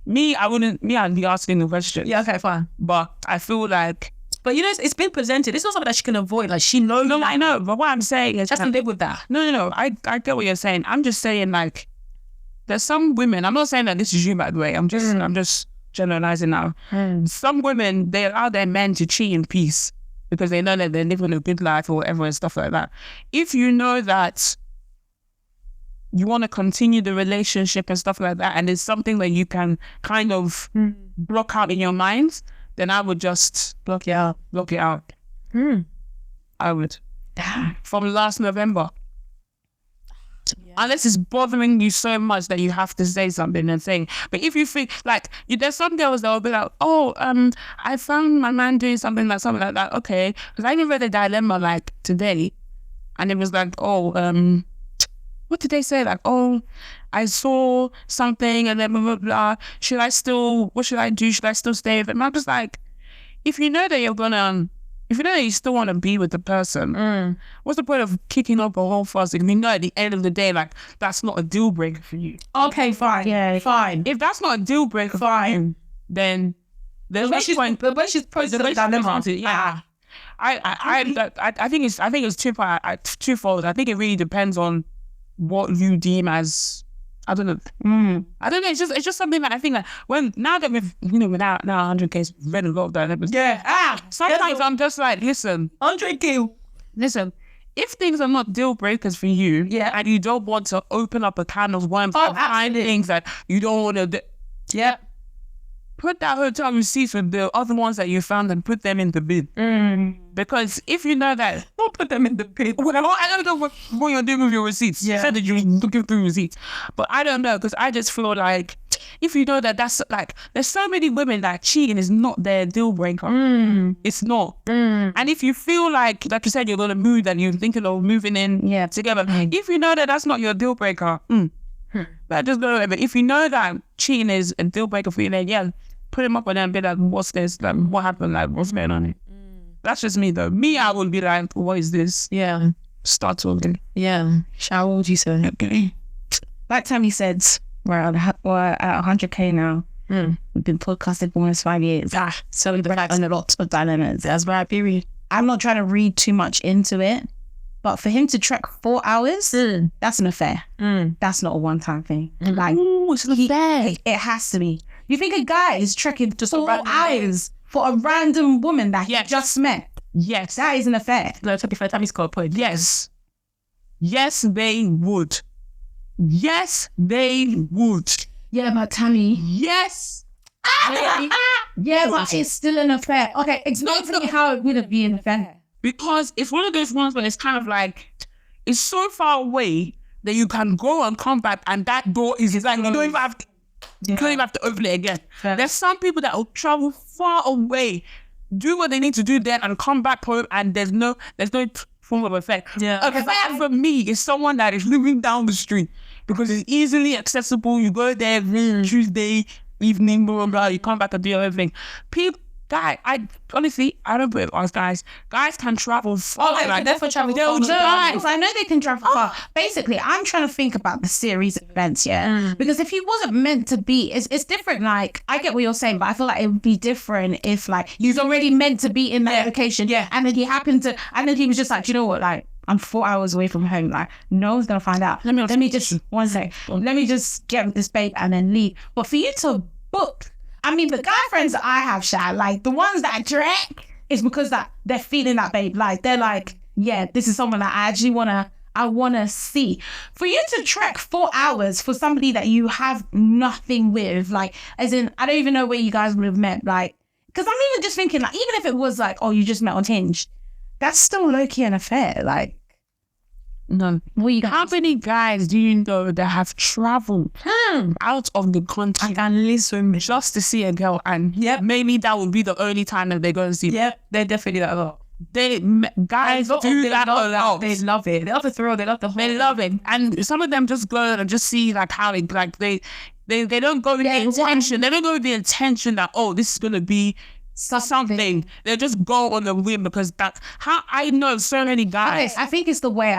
I'd be asking the question. Yeah, okay, fine. But I feel like, But you know, it's been presented. It's not something that she can avoid. Like, she knows. no, I know, but what I'm saying is, She has to live with that. No, I get what you're saying. I'm just saying, like, there's some women, I'm not saying that this is you, by the way. I'm just generalizing now. Some women, they allow their men to cheat in peace because they know that they're living a good life or whatever and stuff like that. If you know that you want to continue the relationship and stuff like that, and it's something that you can kind of block out in your mind, then I would just block it out. I would. From last November. Unless it's bothering you so much that you have to say something and saying. But if you think like there's some girls that will be like, oh, I found my man doing something like that. Okay, because I even read a dilemma like today, and it was like, oh, what did they say? Like, oh, I saw something and then blah blah blah. What should I do? Should I still stay with him? I'm just like, if you know that you still want to be with the person, what's the point of kicking up a whole fuss if you know at the end of the day, like, that's not a deal breaker for you? Okay, fine. Yeah, fine. If that's not a deal breaker for you, then there's no point. But when she's posted the dilemma, yeah. I think it's twofold. I think it really depends on what you deem as, I don't know. It's just something that I think that now that we've, without now 100K, read a lot of that. Yeah. Sometimes I'm just like, listen, 100K. Listen, if things are not deal breakers for you, and you don't want to open up a can of worms and find things that you don't want to do, put that hotel receipts with the other ones that you found and put them in the bin. Because if you know that, don't put them in the bin. Well, I don't know what you're doing with your receipts. You said that you're looking through receipts. But I don't know, because I just feel like if you know that that's like, there's so many women that cheating is not their deal breaker. It's not. And if you feel like you said, you're going to move and you're thinking of moving in together, if you know that that's not your deal breaker, but just go. But if you know that cheating is a deal breaker for you, then put him up on them and be like, what's this? Like, what happened? Like, what's going on here? That's just me though. I would be like, what is this? Yeah. Start talking. Yeah. Sharon, what would you say? Okay. Like Tammy said, we're at 100K now. We've been podcasting for almost 5 years. So we've had a lot of dilemmas. That's my period. I'm not trying to read too much into it, but for him to trek 4 hours, that's an affair. That's not a one-time thing. Like, it's an affair. It has to be. You think a guy is trekking just 4 hours for a random woman that he just met? Yes. That is an affair. No, to be fair, Tammy's got a point. Yes. Yes, they would. Yes, they would. Yeah, but Tammy. Yes. Yeah, but it's still an affair. Okay, explain to me how it wouldn't be an affair. Because it's one of those ones where it's kind of like, it's so far away that you can go and come back and that door is like, you don't even have to, you don't even have to open it again. There's some people that will travel far away, do what they need to do there and come back home and there's no form of effect. Yeah. A fair for me is someone that is living down the street because it's easily accessible. You go there Tuesday evening, blah, blah, blah, you come back and do everything. I don't believe us guys. Guys can travel far. Like, definitely travel far. I know they can travel far. Basically, I'm trying to think about the series of events, because if he wasn't meant to be, it's different. Like, I get what you're saying, but I feel like it would be different if, like, he's already meant to be in that location, and then he happened to, and then he was just like, you know what, like, I'm 4 hours away from home. Like, no one's gonna find out. Let me just get with this babe and then leave. But for you to book. I mean, the guy friends that I have, Sha, like the ones that I drag is because that they're feeling that babe. Like they're like, yeah, this is someone that I actually wanna see. For you to trek 4 hours for somebody that you have nothing with, like, as in, I don't even know where you guys would have met. Like, because I'm even just thinking, like, even if it was like, oh, you just met on Hinge, that's still low-key an affair. Like, no. How many guys do you know that have traveled out of the country and listen just to see a girl, and maybe that would be the only time that they're going to see? Yep, they definitely that a lot. Guys do that a lot. They love it. They love the thrill. They love the whole. They love it, and some of them just go and just see like how they like they don't go with the intention. They don't go with the intention that, oh, this is gonna be something. They just go on the whim because that's how I know so many guys. Okay, I think it's the way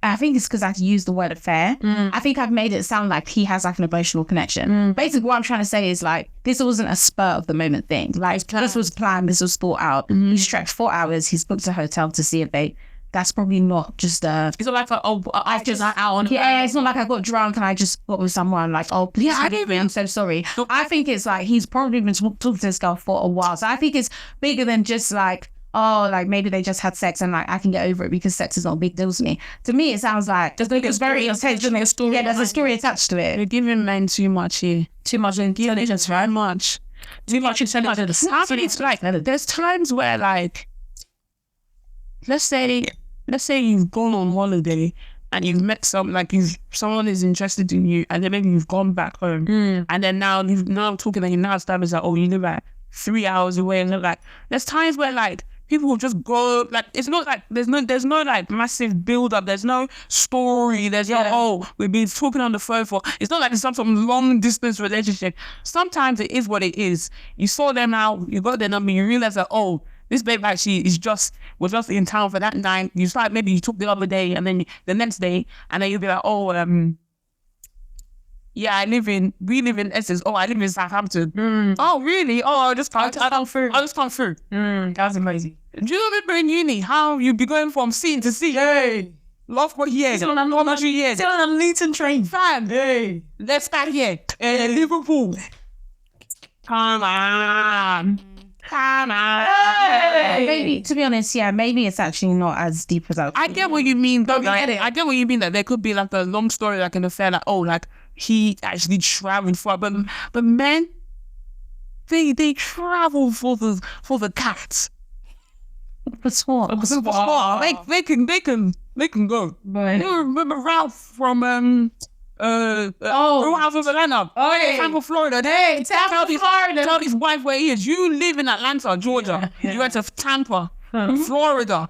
I think it's because I used the word affair. I think I've made it sound like he has like an emotional connection. Basically, what I'm trying to say is like, this wasn't a spur of the moment thing. Like, this was planned, this was thought out. He stretched 4 hours, he's booked a hotel to see a babe. that's probably not just It's not like I just out on. Yeah, it's not like I got drunk and I just got with someone like, oh, please forgive me, I'm so sorry. I think it's like he's probably been talking to this girl for a while. So I think it's bigger than just like, oh, like maybe they just had sex and like I can get over it because sex is not a big deal to me. To me, it sounds like it's very intense. There's a story attached to it. You're giving men too much here. Too much intelligence, Very much. too much intelligence. I think it's like there's times where like, let's say you've gone on holiday and you've met someone is interested in you, and then maybe you've gone back home, and then now I'm talking, and you now establish like, oh, you live like 3 hours away, and like there's times where like people will just go, like it's not like there's no like massive build up, there's no story, there's no, oh, we've been talking on the phone for, it's not like it's some long distance relationship. Sometimes it is what it is. You saw them out, you got their number, you realize that, oh, this babe actually was just in town for that night. You start, maybe you took the other day and then the next day, and then you'll be like, oh, yeah, we live in Essex. Oh, I live in Southampton. Oh, really? Oh, I just come through. That's amazing. Do you remember in uni how you'd be going from scene to scene? Hey, love what years? Still on a Luton train. Fam, hey, let's start here. Liverpool. Come on. Maybe, to be honest, maybe it's actually not as deep as I get what you mean. I get what you mean, that there could be like a long story, like an affair, like, oh, like he actually traveled for, but men, they travel for the cats. What's what? They can go. Right. You remember Ralph from Real House of Atlanta? Oh yeah, Tampa, Florida. Hey, tell his wife where he is. You live in Atlanta, Georgia. You went to Tampa, Florida.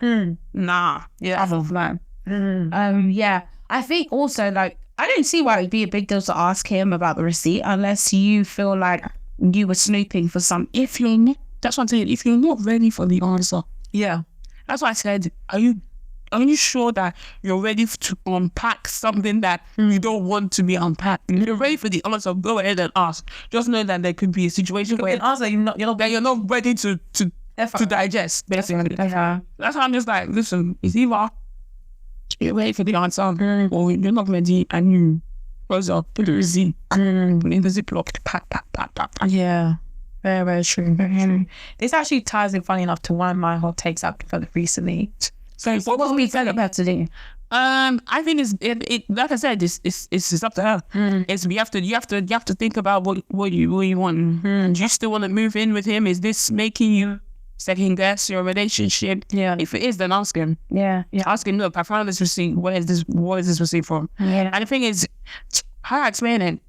Nah, man. I think also, like, I don't see why it'd be a big deal to ask him about the receipt unless you feel like you were snooping for some. That's what I'm saying. If you're not ready for the answer, that's why I said, are you sure that you're ready to unpack something that you don't want to be unpacked? If you're ready for the answer, go ahead and ask. Just know that there could be a situation where you're not ready to digest, basically. That's how I'm just like, listen, it's either you're ready for the answer or you're not ready and you close up, put the receipt in the ziploc, pack. Yeah. Very, very true. This actually ties in, funny enough, to one of my hot takes I've developed recently. So what will we tell about today? I think it's like I said, it's up to her. It's you have to think about what you want. Do you still want to move in with him? Is this making you second guess your relationship? Yeah. If it is, then ask him. Yeah. Ask him, look, I found this receipt. What is this receipt from? Yeah. And the thing is, how I explain it,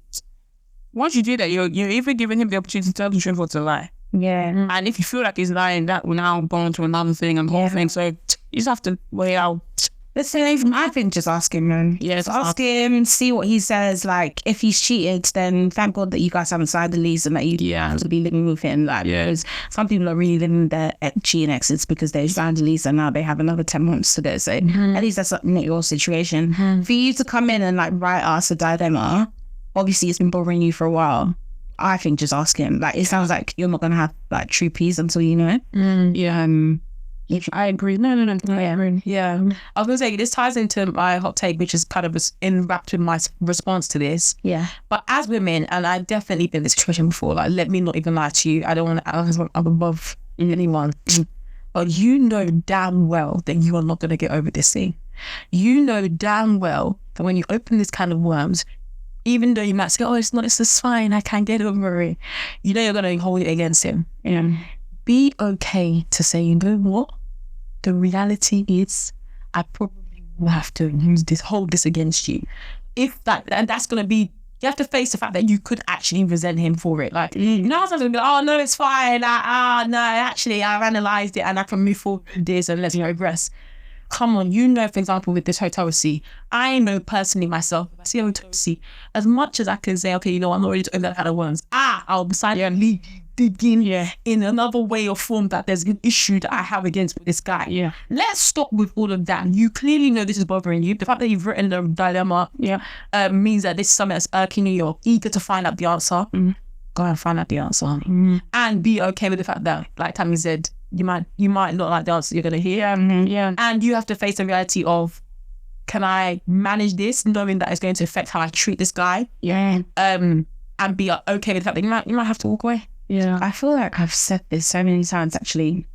once you do that, you're even giving him the opportunity to tell the truth or to lie. Yeah. And if you feel like he's lying, that will now go on to another thing and whole thing. So you just have to weigh out. Listen, I think just ask him, man. Yes, ask him, see what he says. Like, if he's cheated, then thank God that you guys haven't signed the lease and that you have to be living with him. Like, because some people are really living their cheating exits because they signed the lease and now they have another 10 months to go. So at least that's not your situation. For you to come in and like write us a dilemma, obviously it's been bothering you for a while. I think just ask him. Like, it sounds like you're not gonna have like true peace until you know it. I agree. No. Yeah. I was gonna say, this ties into my hot take, which is kind of wrapped in my response to this. Yeah. But as women, and I've definitely been in this situation before, like, let me not even lie to you. I don't want to act as I'm above anyone. But you know damn well that you are not gonna get over this thing. You know damn well that when you open this can of worms, even though you might say, oh, it's just fine, I can't get over it, you know you're going to hold it against him. Be okay to say, you know what? The reality is, I probably will have to hold this against you. If that's going to be, you have to face the fact that you could actually resent him for it. Like, now sometimes be like, oh, no, it's fine. Like, no, actually, I've analysed it and I can move forward with this and let's progress. Come on, you know, for example, with this hotel receipt, I know personally myself, if I see a hotel receipt, as much as I can say, okay, you know, I'm not ready to open that kind of worms, I'll decide and dig in another way or form that there's an issue that I have against this guy. Yeah. Let's stop with all of that. You clearly know this is bothering you. The fact that you've written the dilemma means that this is something that's irking you. You're eager to find out the answer. Go and find out the answer. And be okay with the fact that, like Tammy said, you might not like the answer you're gonna hear. And you have to face the reality of, can I manage this, knowing that it's going to affect how I treat this guy? And be okay with that. You might have to walk away. I feel like I've said this so many times actually,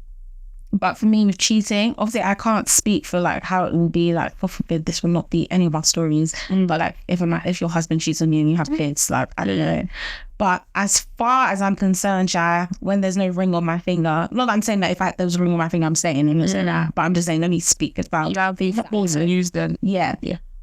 but for me with cheating, obviously I can't speak for like how it will be, like God forbid this will not be any of our stories, but like if your husband cheats on you and you have kids, like I don't know. But as far as I'm concerned, when there's no ring on my finger, not that I'm saying that if there was a ring on my finger, I'm saying that, but I'm just saying, let me speak about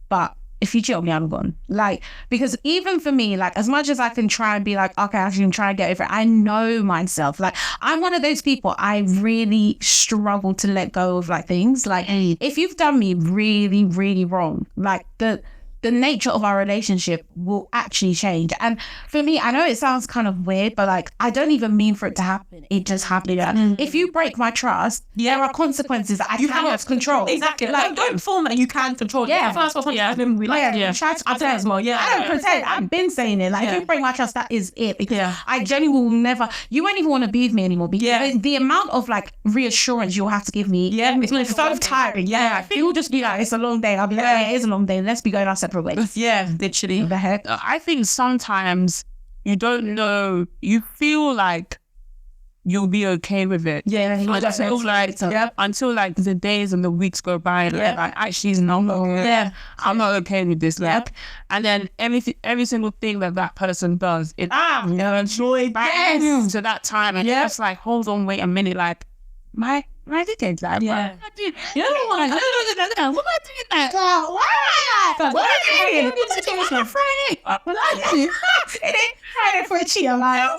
but if you cheat on me, I'm gone. Like, because even for me, like, as much as I can try and be like, okay, I can try and get over it, I know myself. Like, I'm one of those people, I really struggle to let go of, like, things. Like, if you've done me really, really wrong, like, the nature of our relationship will actually change. And for me, I know it sounds kind of weird, but like, I don't even mean for it to happen. It just happened. If you break my trust, there are consequences that I cannot control. Exactly. Like, don't form that you can control. I don't pretend. I've been saying it. Like, if you break my trust, that is it. Because I genuinely will never, you won't even want to be with me anymore. Because the amount of like reassurance you'll have to give me, it's so tiring. You'll just be like, it's a long day. I'll be like, it is a long day. Let's be going our separate ways. Literally. The heck? I think sometimes you don't know, you feel like you'll be okay with it. I just feel like until like the days and the weeks go by, and like actually I'm not okay with this. And then every single thing that person does, it joy back to that time, and it's like, hold on, wait a minute, like my dickhead's like, you know what? What am I doing that? What am I doing? It ain't Friday for a cheat. I'm like,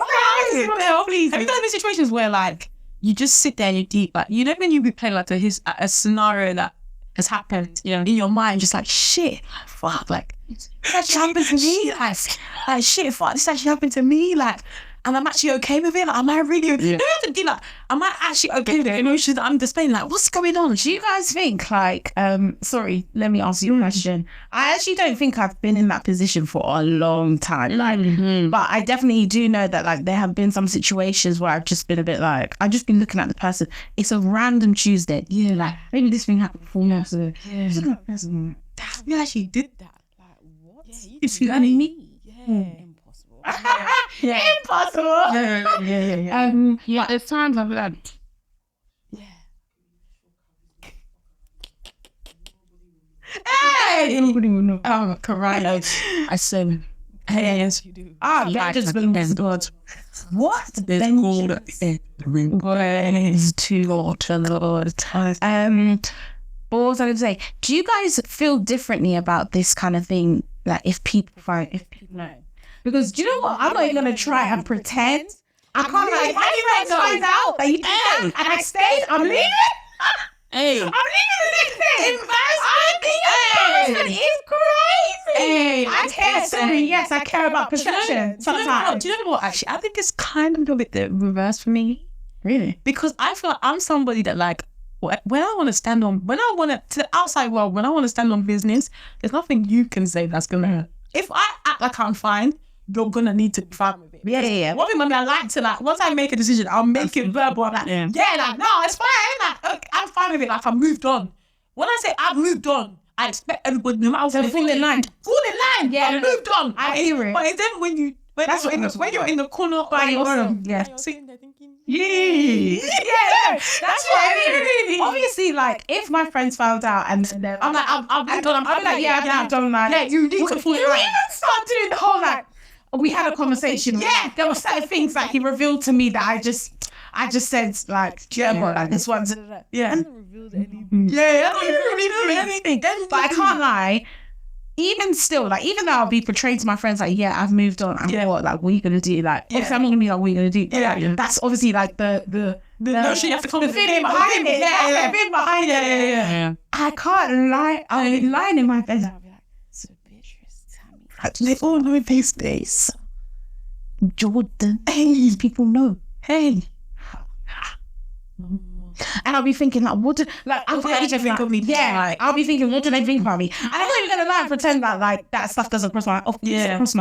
please. Have you done these situations where like you just sit there and you're deep, like, you know, when you be playing like a scenario that has happened in your mind, just like, shit, fuck, like this actually happened to me, like shit, fuck, this actually happened to me, like, and I'm actually okay with it. Like, am I really? You have to be like, am I actually okay with it? Emotions that I'm displaying, like, what's going on? Do you guys think, like, sorry, let me ask you a question. I actually don't think I've been in that position for a long time. Like, but I definitely do know that, like, there have been some situations where I've just been a bit like, I've just been looking at the person. It's a random Tuesday. Like, maybe this thing happened 4 months ago. Damn, you actually did that. Like, what? You see what I mean? Impossible. There's times I've had. Hey! Nobody will know. Oh, correct. I said, Hey, yes, you do. Just been God. What? There's called the ring. It's too Lord. What was I going to say? Do you guys feel differently about this kind of thing? Like, if people know? Because do you know what? I'm not even going to try and pretend. I can't, like, if anyone finds out that you did that and I stayed, I'm leaving. Hey. I'm leaving the next day. I'm leaving. It's crazy. Hey, I care. Sorry, yes, I care about perception sometimes. Do you know what? Actually, I think it's kind of a bit the reverse for me. Really? Because I feel like I'm somebody that, like, when I want to stand on, when I want to the outside world, when I want to stand on business, there's nothing you can say that's going to hurt. If I act like I'm fine, you're going to need to be fine with it. Yeah. One thing, I like to, like, once I make a decision, I'll make it verbal. I'm like, like, no, it's fine. Like, okay, I'm fine with it. Like, I've moved on. When I say I've moved on, I expect everybody, no matter what, fall in line. Yeah, I've moved on. I hear it. But it's then when you're in the corner by yourself, you're sitting there thinking, that's what I mean. Obviously, like, if my friends found out and then I'm like, I've done. I'm like, I've done that. Yeah, you need to fall in line. You even start doing the whole, like, we had a conversation. Yeah, there were certain things that he revealed to me that I just said, like, like, this one's and revealed anything. Anything. But I can't lie. Even still, like, even though I'll be portraying to my friends, like, I've moved on. What are you gonna do? Like, obviously, I'm not gonna be like, what are you gonna do? That's obviously like the notion you have to come. The feeling behind it. The feeling behind it. I can't lie. I'll be lying in my bed. I'll be like, so Beatrice, Tammy, they all know these days. Jordan. Hey, people know. Hey. and I'll be thinking like, what do I'll think of me? I'll be thinking, what do they think about me? And I'm not even gonna lie and pretend that like that stuff doesn't cross my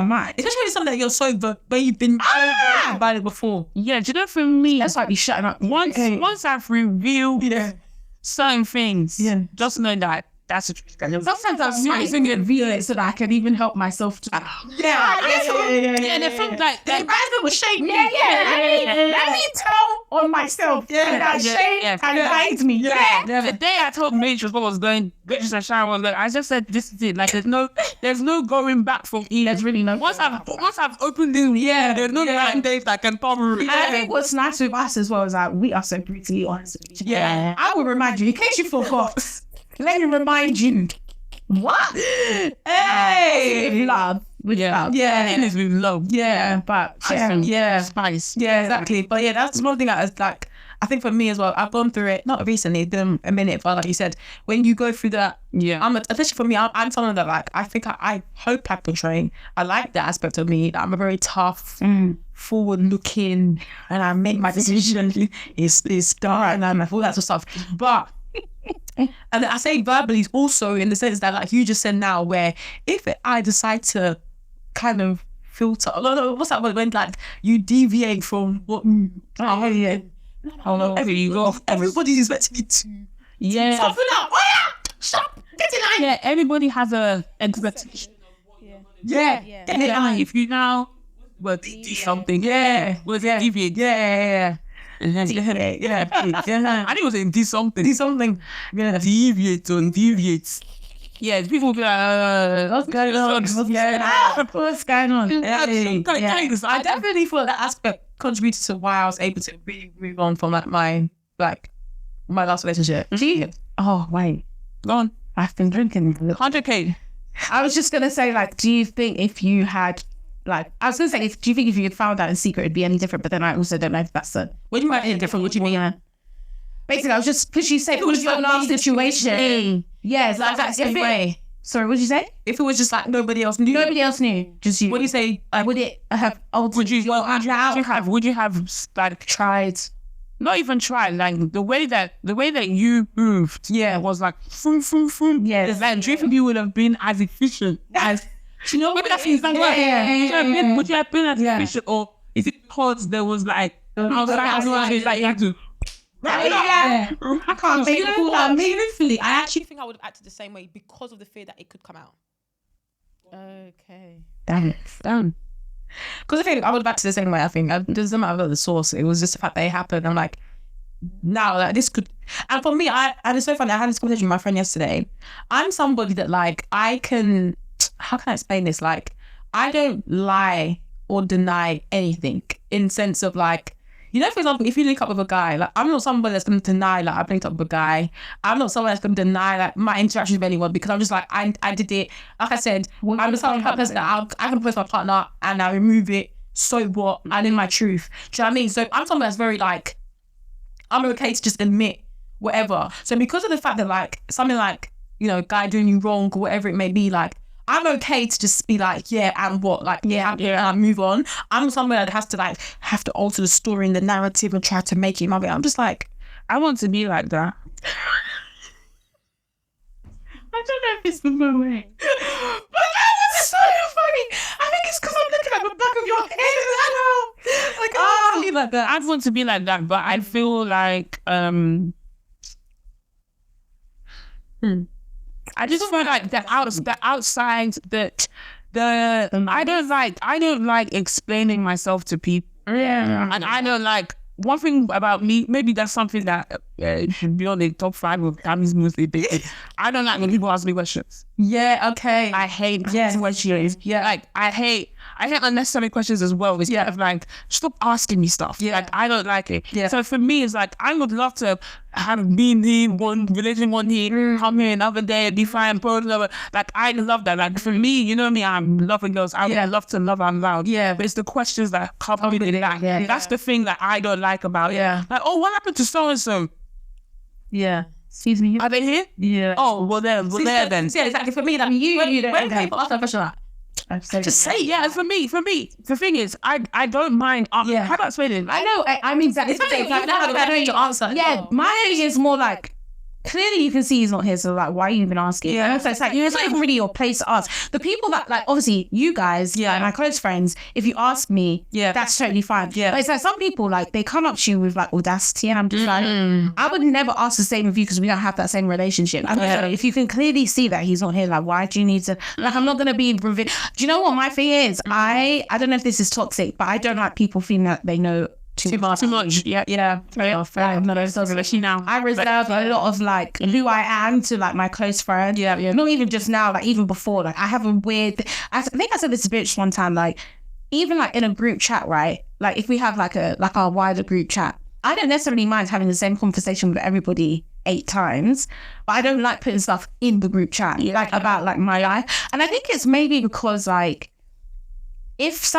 mind. Especially when it's something that you're so where you've been about it before. Yeah, do you know, for me, That's like me shutting up. once I've revealed certain things, just know that that's a truth. Sometimes I'm using it reveal it so that I can even help myself to. And it felt like The environment was shaking. Let me tell on myself. That shame can guide me. the day I told Beatrice what was going, Beatrice and Sharon was like, I just said this is it. Like there's no going back from E. There's really no. Once I've opened it, there's no 9 days that can cover it. And I think what's nice with us as well is that we are so brutally honest with each other. Yeah. I will remind you, in case you forgot, let me remind you. What? Hey! Love. With love. And it's with love. But Spice. Yeah, exactly. But yeah, that's one thing that is like, I think for me as well, I've gone through it, not recently, it's been a minute, but like you said, when you go through that, especially for me, I'm someone that like, I think I hope I portray, I like that aspect of me, that I'm a very tough, forward looking, and I make my decision, it's done, and all that sort of stuff. But, and I say verbally also in the sense that like you just said now, where if I decide to kind of filter, what's that word, when like you deviate from what everybody's expecting me to soften up. Stop, get in line. Yeah, everybody has a expectation. Get in line. If you now do something, deviate. And then, I think it was in do something. Deviate and deviates. Yeah, people will be like, what's going on? What's going on? I definitely feel that aspect contributed to why I was able to really move on from my last relationship. Oh, wait. Go on. I've been drinking. 100K. I was just going to say, like, do you think if you had, like, I was going to say, do you think if you had found out in secret, it'd be any different? But then I also don't know if that's it. What do you mean any different? What do you mean? Basically, I was just, because you said it was your last situation. Yes, like that same way. Sorry, what did you say? If it was just like nobody else knew. Nobody else knew, just you. What do you say? Would it have altered would you have like tried? Not even tried. Like the way that you moved, was like vroom, vroom, vroom. Yes. Like do you think you would have been as efficient as you know maybe that's exactly right. Would you have been as efficient, or is it because there was like outside like you had to I can't make it cool. Truthfully, I actually think I would have acted the same way because of the fear that it could come out. Okay. Damn. Because I think I would have acted the same way. I think it doesn't matter about the source. It was just the fact that it happened. I'm like, now like this could. And for me, and it's so funny. I had this conversation with my friend yesterday. I'm somebody that like I can. How can I explain this? Like I don't lie or deny anything in sense of like. You know, for example, if you link up with a guy, like I'm not somebody that's going to deny like I've linked up with a guy. I'm not someone that's going to deny like my interaction with anyone because I'm just like I did it. Like I said, I'm the type of person that I can post my partner and I remove it. So what? And in my truth. Do you know what I mean? So I'm someone that's very like I'm okay to just admit whatever. So because of the fact that like something like you know, a guy doing you wrong or whatever it may be, like. I'm okay to just be like, and what? Like, and move on. I'm someone that has to alter the story and the narrative and try to make it my way. I'm just like, I want to be like that. I don't know if it's the moment. But that was so funny. I think it's because I'm looking at the back of your head. I know. Like, I want to be like that. I want to be like that, but I feel like, I just feel like the outside that I don't like explaining myself to people. Yeah. And I don't like one thing about me, maybe that's something that should be on the top 5 of Tammy's mostly big. I don't like when people ask me questions. Yeah, okay. I hate questions. Yeah. Like I hate unnecessary questions as well. It's kind of like stop asking me stuff. Yeah. Like I don't like it. Yeah. So for me it's like I would love to have been here one religion, one here, come here another day, be fine, like I love that. Like for me, you know me, I'm loving girls. I love to love out loud. Yeah. But it's the questions that come with that. Yeah. That's the thing that I don't like about it. Like, oh, what happened to so and so? Yeah. Excuse me. Are they here? Yeah. Oh, well then. Yeah, exactly. For me, like when people ask that question, like I've said Just say, yeah, for me, the thing is, I don't mind. How about Sweden? I know, I mean, exactly. I don't need your answer. Yeah, my thing is more like, clearly you can see he's not here, so like, why are you even asking? Yeah. So it's like, it's not even really your place to ask. The people that, like, obviously, you guys, my close friends, if you ask me, that's totally fine. Yeah. But it's like, some people, like, they come up to you with, like, audacity, and I'm just like, I would never ask the same of you because we don't have that same relationship. I'm sorry, if you can clearly see that he's not here, like, why do you need to, like, I'm not going to be, do you know what my thing is? I don't know if this is toxic, but I don't like people feeling that they know too much. Yeah. I reserve a lot of like who I am to like my close friend. Yeah. Not even just now, like even before. Like I have a weird. I think I said this to Beatrice one time. Like even like in a group chat, right? Like if we have like our wider group chat, I don't necessarily mind having the same conversation with everybody 8 times, but I don't like putting stuff in the group chat like about like my life. And I think it's maybe because like. If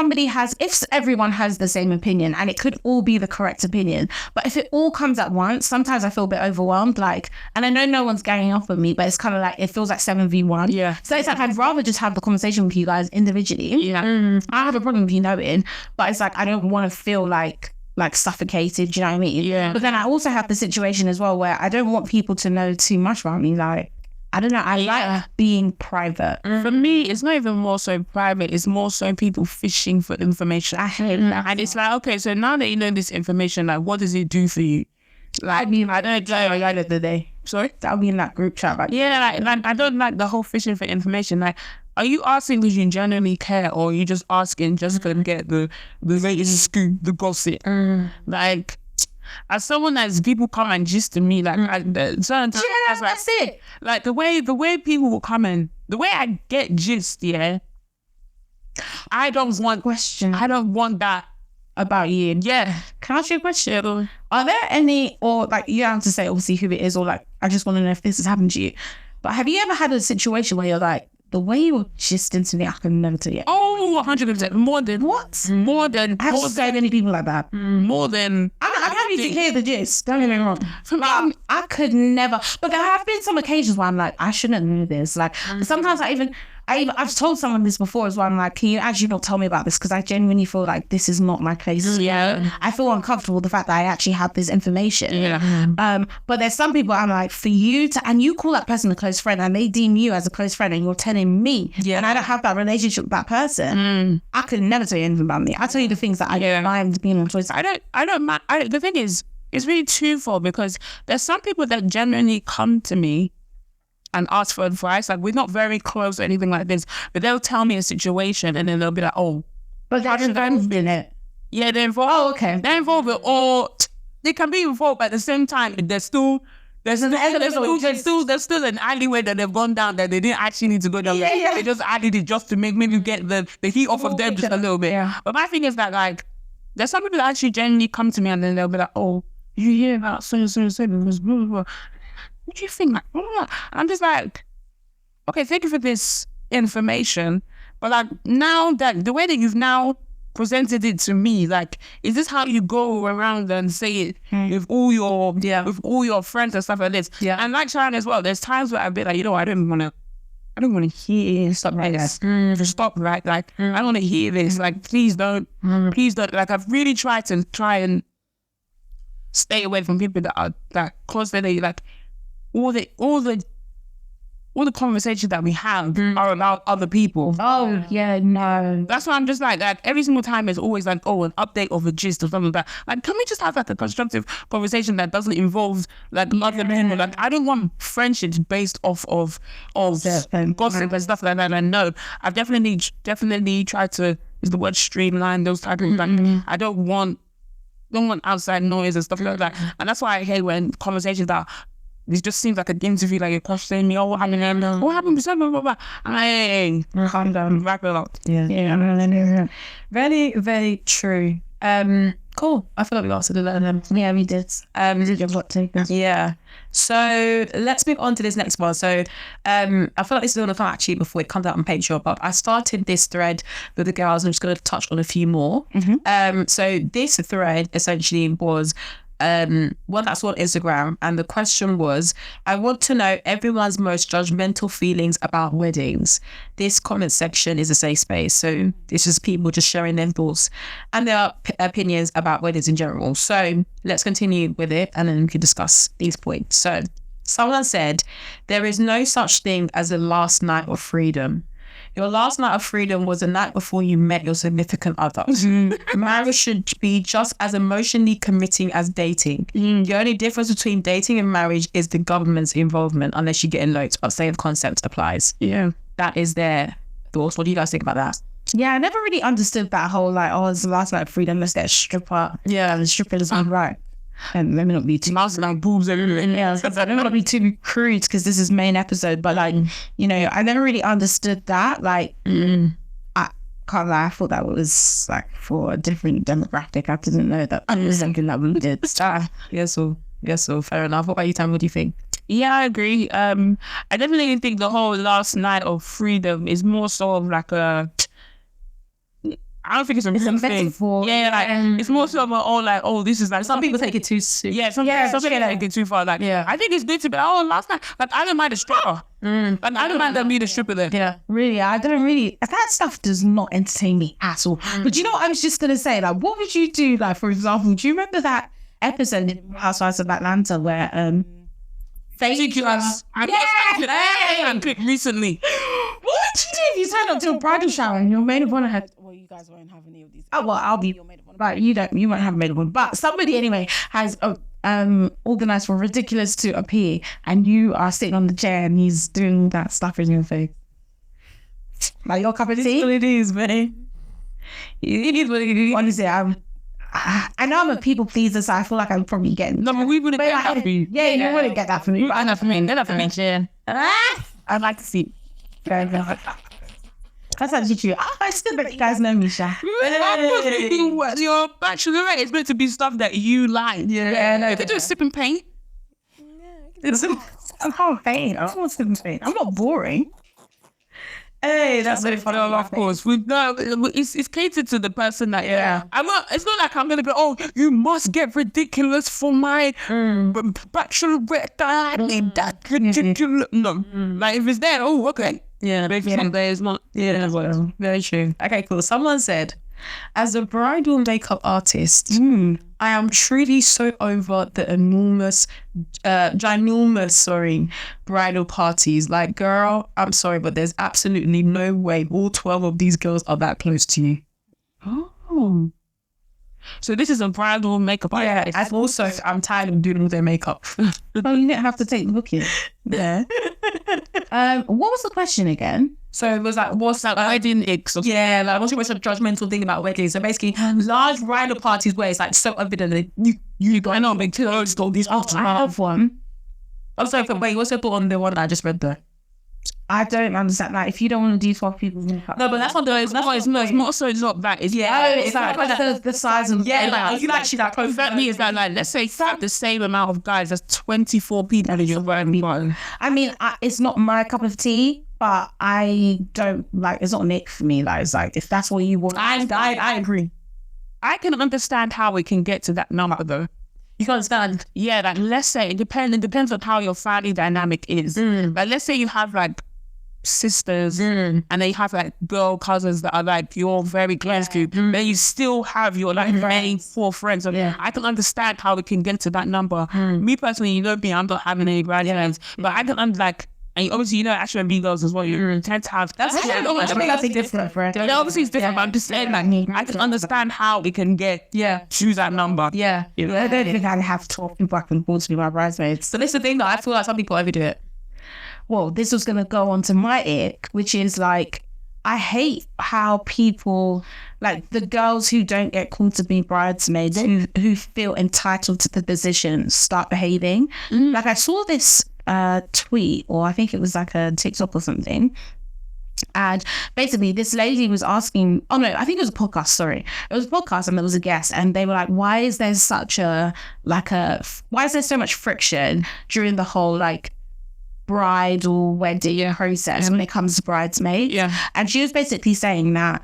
everyone has the same opinion, and it could all be the correct opinion, but if it all comes at once, sometimes I feel a bit overwhelmed, like, and I know no one's ganging off with me, but it's kind of like, it feels like 7v1. Yeah. So it's like, I'd rather just have the conversation with you guys individually. Yeah. I have a problem with you knowing, but it's like, I don't want to feel like suffocated, do you know what I mean? Yeah. But then I also have the situation as well where I don't want people to know too much about me, like, I don't know. I like being private. For me, it's not even more so private. It's more so people fishing for information. I hate that. And it's like, okay, so now that you know this information, like, what does it do for you? Like, I don't know. At the other day. Sorry? That'll be in that group chat. Like, like I don't like the whole fishing for information. Like, are you asking because you genuinely care, or are you just asking just to get the latest scoop, the gossip? Like, as someone that's people come and gist to me, like certain times, that's it. Like the way people will come and the way I get gist, I don't want question. I don't want that About you. Yeah. Can I ask you a question? Are there any, or like you don't have to say obviously who it is, or like I just want to know if this has happened to you, but have you ever had a situation where you're like, the way you were gisting to me, I can never tell you. Oh, 100%. More than I have so many people like that. More than I'm happy to hear the gist. Don't get me wrong. But I could never. But there have been some occasions where I'm like, I shouldn't know this. Like sometimes I've told someone this before as well. I'm like, can you actually not tell me about this? Because I genuinely feel like this is not my place. Yeah. I feel uncomfortable with the fact that I actually have this information. Yeah. But there's some people I'm like, for you to, and you call that person a close friend and they deem you as a close friend and you're telling me, and I don't have that relationship with that person, I could never tell you anything about me. I tell you the things that I mind being on choice. I don't mind. The thing is, it's really twofold because there's some people that genuinely come to me and ask for advice. Like, we're not very close or anything like this, but they'll tell me a situation and then they'll be like, oh. But they're involved in it. Yeah, they're involved. Oh, okay. They're involved with, or they can be involved, but at the same time, there's still an alleyway that they've gone down that they didn't actually need to go down. Yeah. They just added it just to maybe get the heat off of them just a little bit. Yeah. But my thing is that, like, there's some people that actually genuinely come to me and then they'll be like, oh, you hear about so because blah, blah, blah. What do you think? Like, blah, blah, blah. I'm just like, okay, thank you for this information, but like now that the way that you've now presented it to me, like, is this how you go around and say it with all your friends and stuff like this? Yeah. And like Sharon as well, there's times where I've been like, you know, I don't want to hear stuff like this. Just stop, right? Like, I don't want to hear this. Like, please don't. Like, I've really tried and stay away from people that are that constantly like all the conversations that we have are about other people. Oh, yeah, no. That's why I'm just like every single time it's always like, oh, an update of a gist or something like that. Like, can we just have like a constructive conversation that doesn't involve like other people? Like, I don't want friendships based off of gossip and stuff like that. And no, I've definitely tried to, is the word streamline those type of like, I don't want outside noise and stuff like that. And that's why I hate when conversations that it just seems like an interview, like you're questioning me, oh, what happened, blah, blah, blah. And calm down. Wrap it up. Yeah. Very, very true. Cool. I feel like we answered a lot of them. Yeah, we did. Did your hot take? Yeah. So let's move on to this next one. So I feel like this is going to come actually before it comes out on Patreon, but I started this thread with the girls. I'm just going to touch on a few more. So this thread essentially was one that's on Instagram, and the question was, I want to know everyone's most judgmental feelings about weddings. This comment section is a safe space, so it's just people just sharing their thoughts and their opinions about weddings in general. So let's continue with it, and then we can discuss these points. So someone said, there is no such thing as a last night of freedom. Your last night of freedom was the night before you met your significant other. Marriage should be just as emotionally committing as dating. The only difference between dating and marriage is the government's involvement, unless you get eloped, but same concept applies. Yeah. That is their thoughts. What do you guys think about that? Yeah, I never really understood that whole like, oh, it's the last night of freedom, let's get a stripper. Yeah, the stripper is right. And let me not be too Like boobs everywhere. yeah, I don't want to be too crude because this is main episode, but like, you know, I never really understood that. Like, I can't lie, I thought that was like for a different demographic. I didn't know that was something that we did. Yes, so fair enough. What about you, Tammy? What do you think? Yeah, I agree. I definitely think the whole last night of freedom is more sort of like a, I don't think it's a real thing. Metaphor. Yeah, like it's more sort of oh, this is like Some people take it too soon. Yeah, some people take it too far. Like, I think it's good to be last night. Like, I don't mind the stripper. Like, I don't mind them being a stripper there. Yeah, really, I don't really. That stuff does not entertain me at all. But you know what I was just gonna say? Like, what would you do? Like, for example, do you remember that episode in Housewives of Atlanta where I picked recently. What did you do if you turned up to a bridal shower and your maid of honor had? Well, you guys won't have any of these. Oh well, I'll be your maid of honor. But you won't have a maid of honor. But somebody anyway has organized for Ridiculous to appear, and you are sitting on the chair and he's doing that stuff in your face. Like your cup of tea. What it is, man. It is what it is. Honestly, I know I'm a people pleaser, so I feel like I'm probably getting. No, but we wouldn't get that for you. Yeah, you wouldn't get that for me. But enough for me. Enough for me. I'd like to see. That's actually true. I still bet you guys know me, Sha. Your bachelorette is meant to be stuff that you like. Yeah, no. If they do sipping paint. I'm not pain. I don't want to pain. I'm not boring. Hey, that's very funny. No, of course. It's catered to the person that. Yeah. It's not like I'm gonna be. Oh, you must get ridiculous for my bachelorette. No, like if it's there. Oh, okay. Yeah, there's not. Yeah, well, very true. Okay, cool. Someone said, as a bridal makeup artist, I am truly so over the ginormous bridal parties. Like, girl, I'm sorry, but there's absolutely no way all 12 of these girls are that close to you. Oh. So this is a bridal makeup artist. And also, I'm tired of doing all their makeup. Oh, you didn't have to take the booking. Yeah. What was the question again? So it was like, what's that? Wedding icks. Yeah, like what's your most judgmental thing about weddings? So basically, large bridal parties where it's like so evident that you got no big clothes, all these. I have one. Also, wait, what's your thought on the one that I just read there? I don't understand that. If you don't want to do 12 people's makeup. No, but that's not the. It's not so it's not that. It's it's like the size of like you actually that close. That means that like let's say you have the same amount of guys as 24 people in your wedding party. I mean, it's not my cup of tea, but I don't like. It's not Nick for me. Like, it's like if that's what you want. I agree. I can understand how we can get to that number though. You can understand. Yeah, like let's say it depends on how your family dynamic is. Like let's say you have like sisters and then you have like girl cousins that are like you're very close to, then you still have your like main 4 friends. So I can understand how we can get to that number. Me personally, you know me, I'm not having any grandparents, but I can like. And obviously, you know, Ashton and B girls as well. You tend to have. That's different, friend. Yeah, obviously it's different. But I'm just saying, like, I can understand how we can get choose that number. Yeah, I don't think I'd have 12 people I can afford to be my bridesmaids. So this is the thing that I feel like some people overdo it. Well, this was gonna go on to my ick, which is like I hate how people like the girls who don't get called to be bridesmaids who feel entitled to the position start behaving. Like I saw this tweet, or I think it was like a TikTok or something, and basically this lady was asking, I think it was a podcast, sorry, it was a podcast, and there was a guest, and they were like, why is there so much friction during the whole like bridal wedding process when it comes to bridesmaids? And she was basically saying that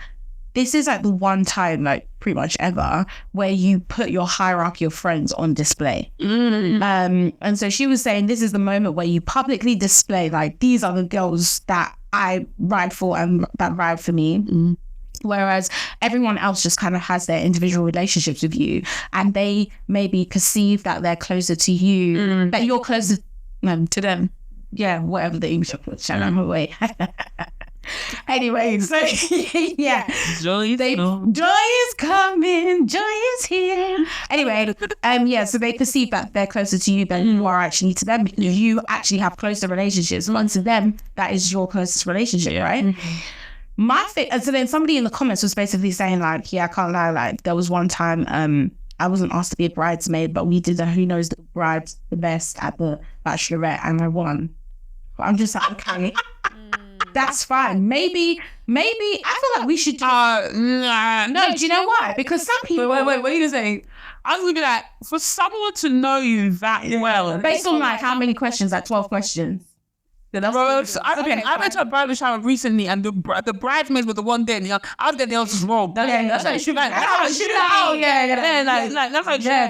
this is like the one time, like pretty much ever, where you put your hierarchy of friends on display. And so she was saying this is the moment where you publicly display, like, these are the girls that I ride for and that ride for me. Whereas everyone else just kind of has their individual relationships with you, and they maybe perceive that they're closer to you, that you're closer to them. Yeah, whatever the English put, Sharon, away. Anyway, so yeah, Joy is coming, joy is here. Anyway, so they perceive that they're closer to you than you are actually to them, because you actually have closer relationships. And to them, that is your closest relationship, right? And so then somebody in the comments was basically saying, like, yeah, I can't lie, like, there was one time I wasn't asked to be a bridesmaid, but we did a Who Knows the Bride the Best at the Bachelorette, and I won. But I'm just like, okay. That's fine. Maybe I feel like we should do... No, do you know why? Because some people... Wait, what are you saying? I was going to be like, for someone to know you that well... Based on, like, how many questions? Like 12 questions. I went to a bridal shower recently, and the bridesmaids were the one there, and I was getting the answers wrong. That's how it should be.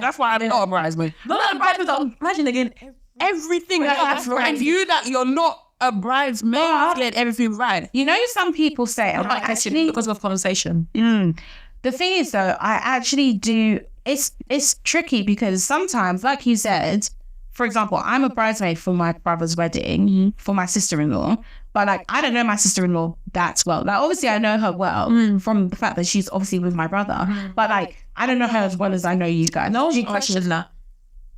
That's why I'm not a bridesmaid. Not a bridesmaid. Imagine again. Everything and you that you're not a bridesmaid, get everything right. You know, some people say, actually, because of conversation. The thing is, though, I actually do. It's tricky because sometimes, like you said, for example, I'm a bridesmaid for my brother's wedding for my sister-in-law, but like I don't know my sister-in-law that well. Like obviously I know her well from the fact that she's obviously with my brother, but like I don't know her as well as I know you guys. No, she questions that.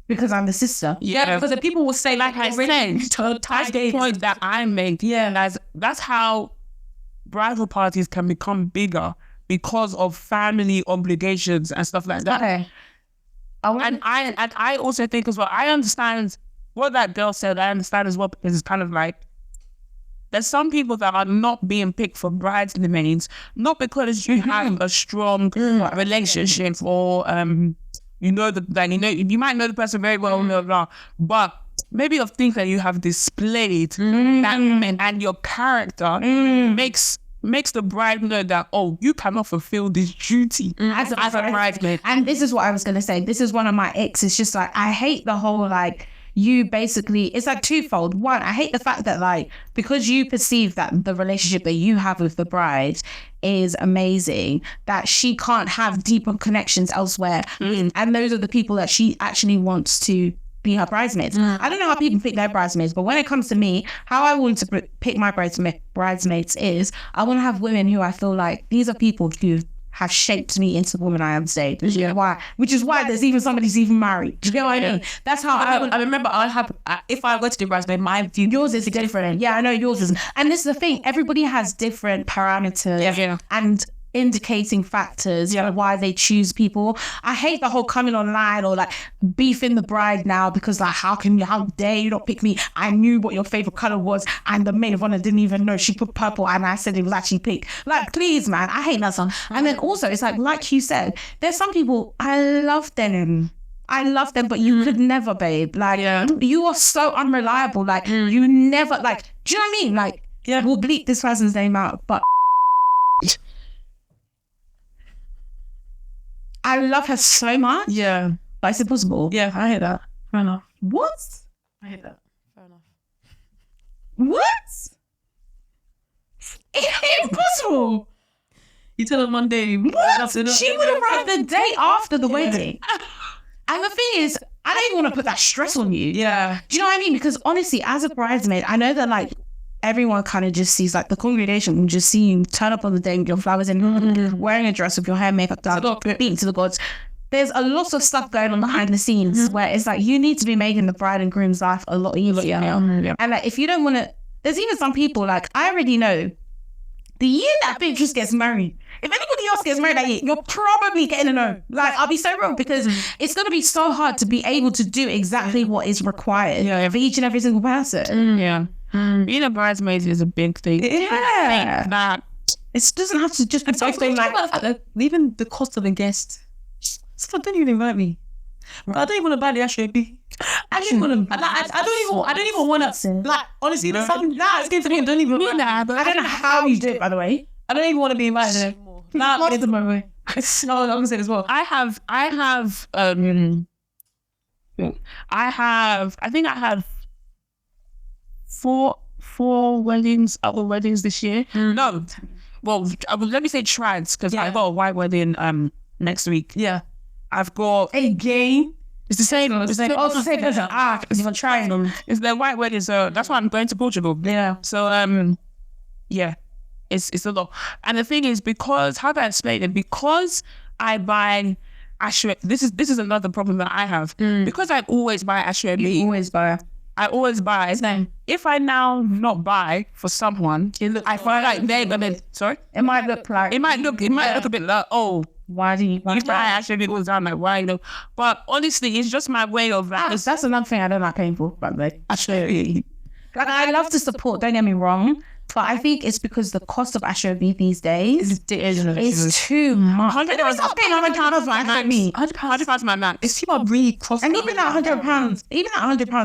Because I'm the sister. Yeah, because the people will say, like I said, that's the point that I made. Yeah, that's how bridal parties can become bigger because of family obligations and stuff like that. Okay. And I also think as well, I understand what that girl said. I understand as well, because it's kind of like there's some people that are not being picked for bridesmaids, not because you have a strong relationship or you might know the person very well, blah, blah, but maybe of things that you have displayed and your character makes the bride know that, oh, you cannot fulfill this duty as a bridesmaid. And this is what I was going to say. This is one of my exes. Just like, I hate the whole, like, you basically, it's like twofold. One, I hate the fact that, like, because you perceive that the relationship that you have with the bride is amazing, that she can't have deeper connections elsewhere. And those are the people that she actually wants to be her bridesmaids. I don't know how people pick their bridesmaids, but when it comes to me, how I want to pick my bridesmaids is I want to have women who I feel like these are people who have shaped me into the woman I am today. Which is why there's even somebody who's even married. Do you get what I mean? That's how I remember I'll have, if I were to do bridesmaid, my view. Yours is different. Yeah, I know yours isn't. And this is the thing, everybody has different parameters and indicating factors why they choose people. I hate the whole coming online or like beefing the bride now because like how dare you not pick me? I knew what your favorite color was and the maid of honor didn't even know she put purple and I said it was actually pink. Like, please, man, I hate that song. And then also it's like you said, there's some people, I love them, but you could never, babe. Like, you are so unreliable. Like, you never, like, do you know what I mean? Like, we'll bleep this person's name out, but I love her so much. Yeah. But it's impossible. Yeah, I hear that. Fair enough. What? I hear that. Fair enough. What? It's impossible. You tell her one day. What? She would have arrived the day after the wedding. And the thing is, I don't even want to put that stress on you. Yeah. Do you know what I mean? Because honestly, as a bridesmaid, I know that like everyone kind of just sees, like the congregation will just see you turn up on the day with your flowers and wearing a dress with your hair, makeup done, beating to the gods. There's a lot of stuff going on behind the scenes where it's like you need to be making the bride and groom's life a lot easier. And like if you don't want to, there's even some people like I already know the year that Beatrice gets married, if anybody else gets married that year, you're probably getting a no. Like, I'll be so wrong because it's going to be so hard to be able to do exactly what is required for each and every single person. Being a bridesmaid is a big thing. That it doesn't have to just be something like even the cost of a guest. So don't even invite me. I don't even want to buy the Ashray. I don't even want to. Like, honestly, it's getting to me. I don't even. I don't know how you do it, by the way. I don't even want to be invited anymore. No, it's my way. No, I'm gonna say it as well. I think I have four weddings, other weddings this year. No, well, let me say trials, because I got a white wedding next week. Yeah, I've got again. It's the same. It's the same. It's even trying them. It's the white wedding, so that's why I'm going to Portugal. Yeah. So yeah, it's a lot. And the thing is, because how do I explain it? Because I buy Ashra. This is another problem that I have. Because I always buy Ashra. I always buy. Same. If I now not buy for someone, I feel like they're gonna. Sorry. It might look a bit like, oh, why do you buy Ashra? It goes down like, why, you know? But honestly, it's just my way of that's another thing I don't like paying for, but like Ashra. Like, I love to support, don't get me wrong, but I think it's because the cost of Ashrabi these days is too much. £100 my max. It's people really cost. And even at £100,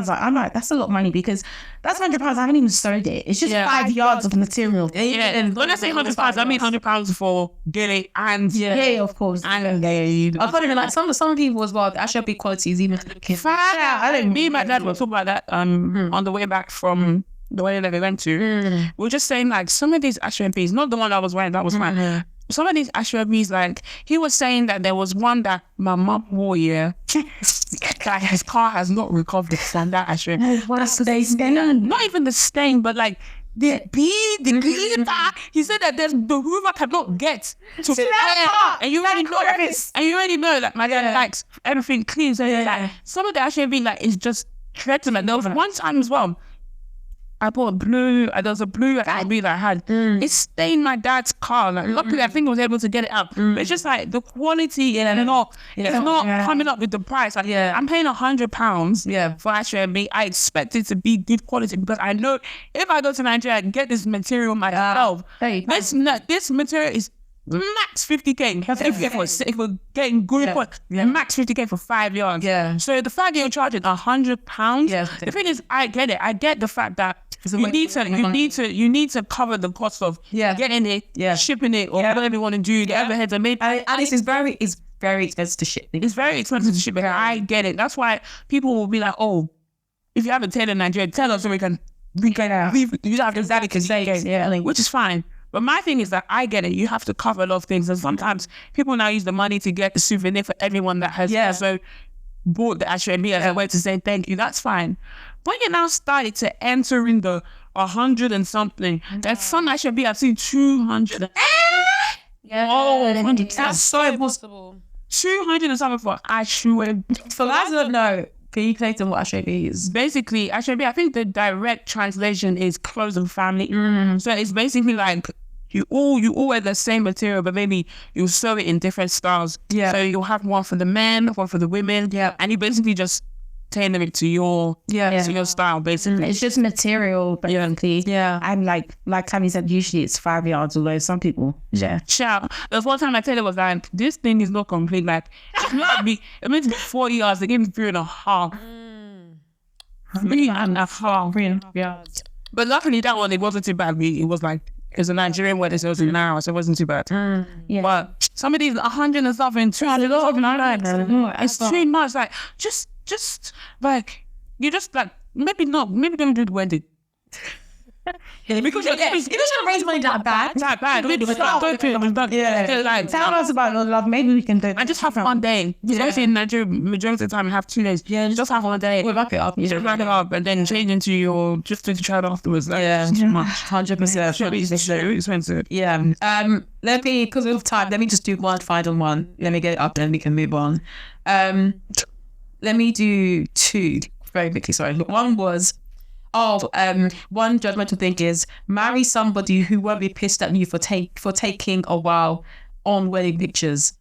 like, I'm like, that's a lot of money, because that's £100. I haven't even sewed it. It's just 5 yards of material. Yeah, and when I say £100, I mean £100 for Gilly and of course. And I can't even like some people as well. The Ashrabi quality is even looking. Me and my dad were talking about that on the way back from the wedding that we went to. We were just saying, like, some of these Ashrabis, not the one I was wearing, that was fine. Some of these Ashrabis, like, he was saying that there was one that my mum wore, that his car has not recovered from that Ashrabi. What's the stain? Not even the stain, but like the glitter. He said that the Hoover cannot get to that, and you already know that my dad likes everything clean. So like, some of the Ashrabi, like, is just dreadful. Like, there was one time as well, I bought a blue, there was a blue Ashrabi that I had. It stained my dad's car. Like, luckily, I think I was able to get it up. But it's just like the quality and not coming up with the price. Like, I'm paying £100 for Ashrabi. I expect it to be good quality, because I know if I go to Nigeria and get this material myself, this material is max 50k. If we're getting good quality, max 50k for 5 yards. So the fact that you're charging £100, the thing is, I get it. I get the fact that you need to cover the cost of getting it, shipping it, or whatever you want to do. The overheads are made. And it's very expensive to ship. It's very expensive to ship. I get it. That's why people will be like, oh, if you have a tailor in Nigeria, tell us so we can you have to which is fine. But my thing is that I get it. You have to cover a lot of things, and sometimes people now use the money to get a souvenir for everyone that has also bought the Ashrabi as a way to say thank you. That's fine. When you now started to enter in the 100 and something, there's some Ashrabi I've seen 200. That's so impossible. 200 and something for Ashrabi. For guys who don't know, can you explain to them what Ashrabi is? Basically, Ashrabi, I think the direct translation is clothes and family. So it's basically like you all wear the same material, but maybe you sew it in different styles. So you'll have one for the men, one for the women. And you basically just tailor it to your style, basically. It's just material, basically. I'm like Tammy said, usually it's 5 yards, although some people Shout. There was one time my tailor was like, this thing is not complete. Like, it meant to be 40 yards. They gave me 3.5. 3.5 yards. But luckily that one, it wasn't too bad. It was like, it's a Nigerian wedding, so it was an hour, so it wasn't too bad. But some of these 100 and something, 200 it's too much. Like, just like, you just like, maybe don't do the wedding. Because you don't raise money that bad. Maybe don't do it. Like, tell us about your love. Maybe we can do it. And just have 1 day. Especially in Nigeria, majority of the time, you have 2 days. Just have 1 day. We'll wrap it up. Just wrap it up and then change into your, just to try it afterwards. Like, it's too much. 100%. It's very expensive. Let me, because of time, let me just do one final one. Let me get it up, then we can move on. Let me do 2 very quickly. Sorry. One was, one judgmental thing is marry somebody who won't be pissed at you for taking a while on wedding pictures.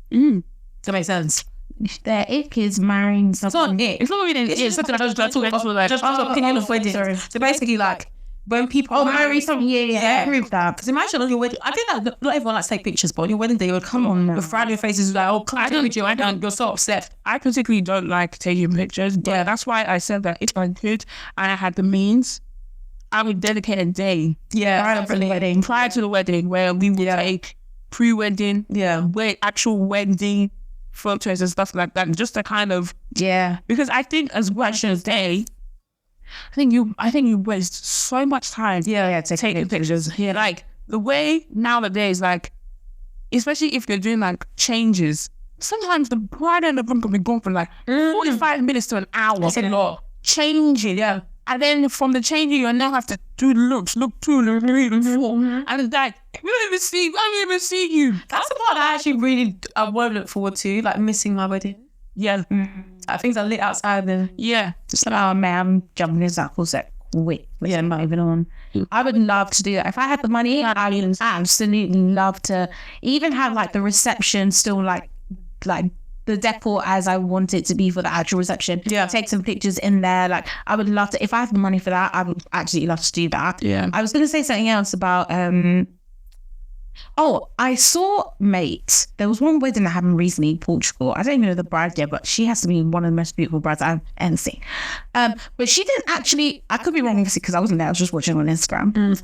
Does that make sense? Their ick is marrying someone. It's not really. It's something just opinion of wedding. So basically, like, when people marry someone, I agree with that. Because imagine on your wedding, I think that not everyone likes to take pictures, but on your wedding day, you would come on with frowning faces, like, oh, I don't you, and you're so upset. I particularly don't like taking pictures, but that's why I said that if I could and I had the means, I would dedicate a day prior to the wedding where we would take pre-wedding, actual wedding photos and stuff like that, just to kind of because I think as Washington's Day, I think you waste so much time taking pictures. Like the way nowadays, like especially if you're doing like changes, sometimes the bride and the groom can be gone for like 45 minutes to an hour. That's a lot. Changing, and then from the changing, you now have to do the looks, look 2, 3, 4, and it's like I don't even see you. That's the part I actually really won't look forward to, like missing my wedding. Yeah, things are lit outside then. Just like, oh man, I'm jumping this up all set quick. Not even on. I would love to do that. If I had the money, I would absolutely love to even have like the reception still like the decor as I want it to be for the actual reception. Take some pictures in there. Like I would love to, if I have the money for that, I would absolutely love to do that. I was going to say something else about I saw, mate, there was one wedding that happened recently in Portugal. I don't even know the bride yet, but she has to be one of the most beautiful brides I've ever seen. But she didn't actually, I could be wrong obviously because I wasn't there, I was just watching on Instagram.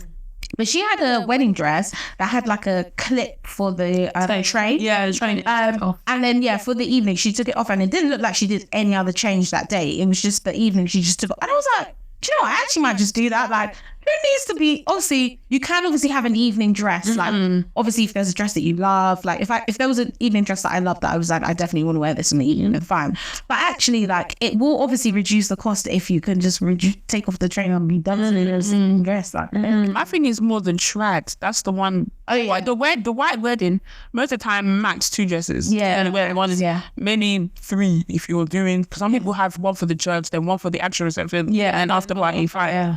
But she had a wedding dress that had like a clip for the train. The train. And then, for the evening, she took it off and it didn't look like she did any other change that day. It was just the evening she just took it off. And I was like, do you know what? I actually might just do that. Like, who needs to be, obviously, you can obviously have an evening dress. Like, obviously, if there's a dress that you love, like, if there was an evening dress that I loved that I was like, I definitely want to wear this in the evening, then fine. But actually, like, it will obviously reduce the cost if you can just take off the train and be done in a dress. Like, I think it's more than tracks. That's the one. The white wedding, most of the time, max 2 dresses. And one is maybe 3 if you're doing, because some people have one for the church, then one for the actual reception. And after party, 5.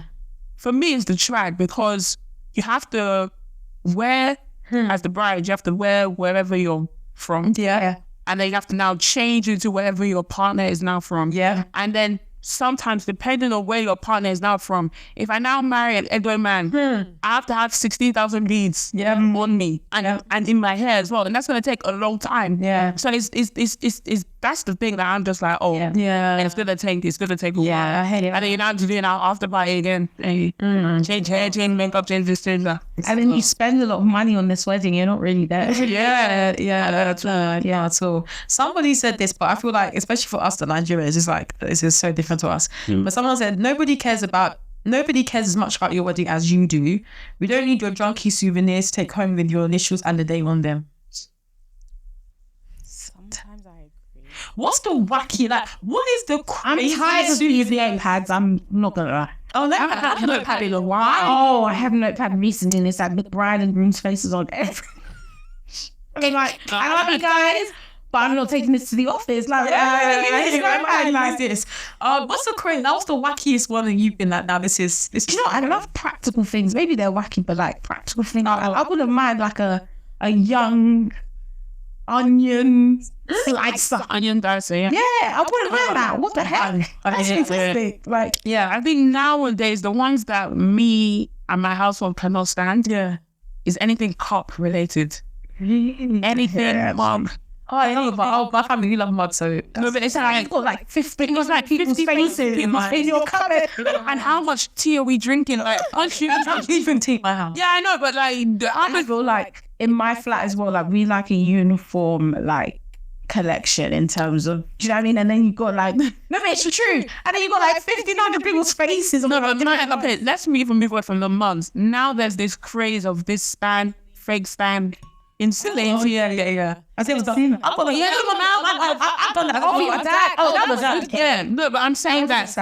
For me, it's the track because you have to wear, as the bride, you have to wear wherever you're from. And then you have to now change into wherever your partner is now from. And then sometimes, depending on where your partner is now from, if I now marry an Edo man, I have to have 16,000 beads on me and in my hair as well. And that's going to take a long time. So it's that's the thing that I'm just like, and it's going to take a while. I hate it. And then you're now doing our after party again. Change hair, change makeup, change this, change that. And then you spend a lot of money on this wedding, you're not really there. That's all. Somebody said this, but I feel like, especially for us, the Nigerians, it's like, this is so different to us. But someone said, nobody cares as much about your wedding as you do. We don't need your junky souvenirs to take home with your initials and the date on them. Sometimes I agree. What's the wacky, like, what is the crazy? I'm tired of using notepads, I'm not gonna lie. Oh, I haven't had a notepad in a while. Oh, I have a notepad recently and it's like the bride and groom's faces on every. I'm like, I love you guys, but I'm not taking this to the office. Like, like this. What's the crazy? That was the wackiest one that you've been like. Now this is. You know, I love practical things. Maybe they're wacky, but like practical things. I wouldn't mind like a young onion slicer. Onion dicer, Yeah, I wouldn't mind that. What the hell? That's fantastic. Like, I think nowadays the ones that me and my household cannot stand is anything cup related. Anything mug. I love mug. My family love mug, so no, but it's like, got like 50 faces in your cupboard. And how much tea are we drinking? Like, aren't you even tea in my house? Yeah, I know, but like, I feel like in my flat as well, like we like a uniform like collection in terms of, do you know what I mean? And then you got like, no, but it's true. And then you got like 1,500 people's faces. Let's even move away from the mugs. Now there's this craze of this stand, fake stand. Instantly. Oh, yeah. I think it was done. I've done that. Oh, your dad. Oh, that was that. Yeah, no, but I'm saying that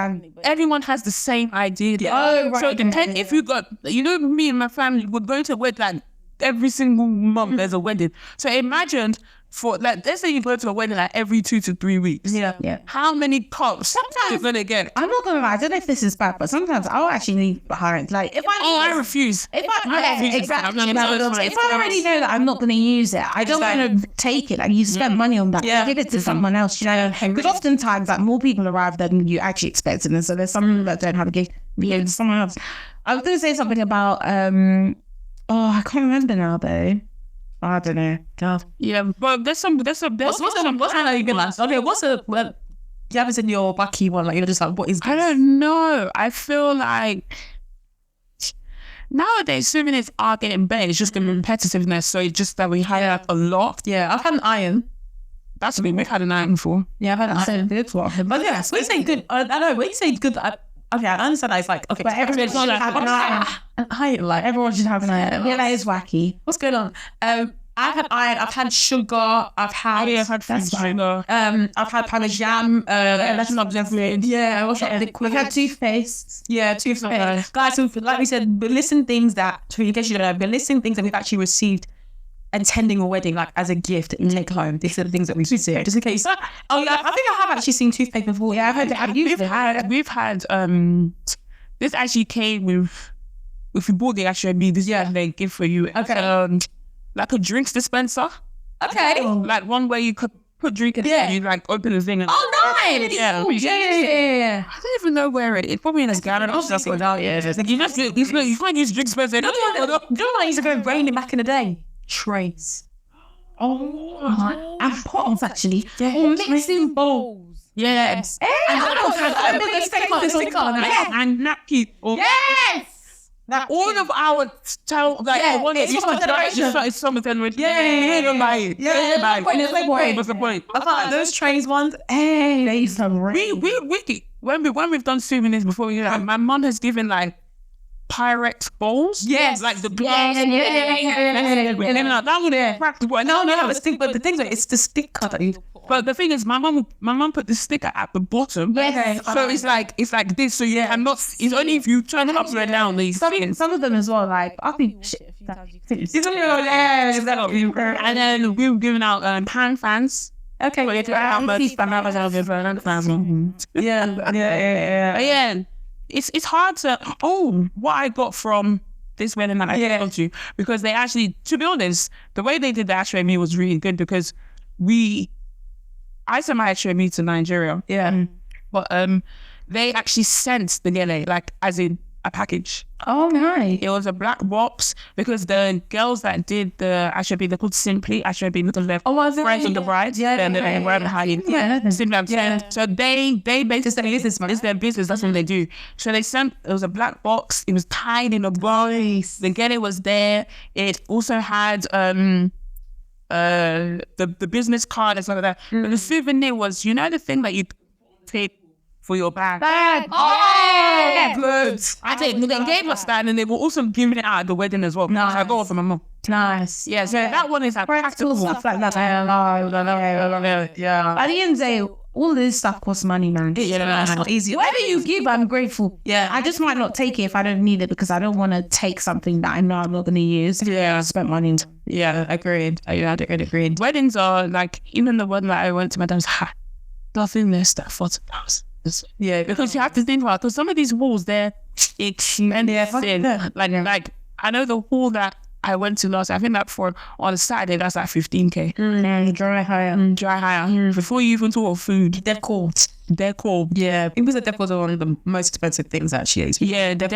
everyone has the same idea. Oh, right. So depend if you got, me and my family, we're going to a wedding like every single month. There's a wedding. So imagine for like, let's say you go to a wedding like every 2 to 3 weeks. Yeah. How many cups you're gonna get? I'm not gonna lie. I don't know if this is bad, but sometimes I'll actually leave behind. Like if I refuse. If I already know that I'm not gonna use it, I don't want to take it. Like you spent money on that. Give it to someone else. You know, because oftentimes like more people arrive than you actually expected, and so there's some people that don't have a gift. Give to someone else. I was gonna say something about I can't remember now though. I don't know. God. Yeah, but what's how you gonna last? Okay, you haven't said your wacky one, like you're just like, what is this? I don't know. I feel like nowadays swimming are getting better. It's just the repetitiveness. So it's just that we highlight a lot. Yeah, I've had an iron. That's what we've had an iron before. Yeah, I've had an iron. But yeah, when you say good, I know, when you say good, okay, I understand that it's like, okay. But everyone should have an iron. An iron, like, everyone should have an iron. Yeah, that is wacky. What's going on? I've had iron, I've had sugar, I've had I've had sugar. I've had parmesan. That's not definitely. Yeah, We've had toothpaste. Yeah, toothpaste. Guys, so like we said, we're listing things that, in case you don't know, we're listing things that we've actually received attending a wedding, like as a gift and take home. These are the things that we've received, just in case. Oh yeah, I think I have actually seen toothpaste before. Yeah, We've had this actually came with, if you bought the actual be this they give for you. Okay. Like a drinks dispenser. Okay. Like one where you could put drink in it, you like open the thing and nice. yeah. Yeah. I don't even know where it's probably in a gallon or something. You can't use drink dispenser. Do you know what I used to go raining back in the day? Trays. And pots, actually. Yeah. Or mixing bowls. Yes. And napkin. Yes! All of our child, like, it's something with what's the point? Those trays ones. They used to When we've done souvenirs before, my mum has given like Pyrex bowls. Yes. Like the glass. Yeah. And then like, that would crack. But the thing is, it's the sticker that you. But the thing is, my mum put the sticker at the bottom. Yes. So it's like this. So you cannot. It's only if you turn it upside down. Some of them as well. Like I think shit. And then we were giving out pan fans. Okay. Yeah. It's hard to what I got from this wedding that I told you, because they actually, to be honest, the way they did the HME was really good, because I sent my HME to Nigeria. Yeah. But they actually sent the gele, like as in a package. Oh, nice. It was a black box, because the girls that did the HME, they're called Simply HME, little left. Friends of the bride. Yeah. Then they're wearing high. Simply. So they basically, it's their business. That's what they do. So they sent, it was a black box. It was tied in a bow. The gele was there. It also had the business card and stuff like that. But the souvenir was, the thing that you take for your bag. Good. I think they gave us that, and they were also giving it out at the wedding as well. Nice. I got it from my mom. Nice. Yeah, so that one is like practical stuff like that. Yeah. At the end of the day, all this stuff costs money, man. It's not easy. Whatever you give, I'm grateful. Yeah. I just might not take it if I don't need it, because I don't want to take something that I know I'm not going to use. Yeah. I spent money. Yeah, agreed. Agreed. Weddings are like, even the one that I went to, my dad's nothing less than $40. Yeah, because you have to think about, because some of these halls, they're expensive. Yeah. Like I know the hall that I went to last, I think that for on a Saturday, that's like 15K. Dry hire. Before you even talk of food. Decor. Yeah. It was decor is one of the most expensive things, actually. Yeah, the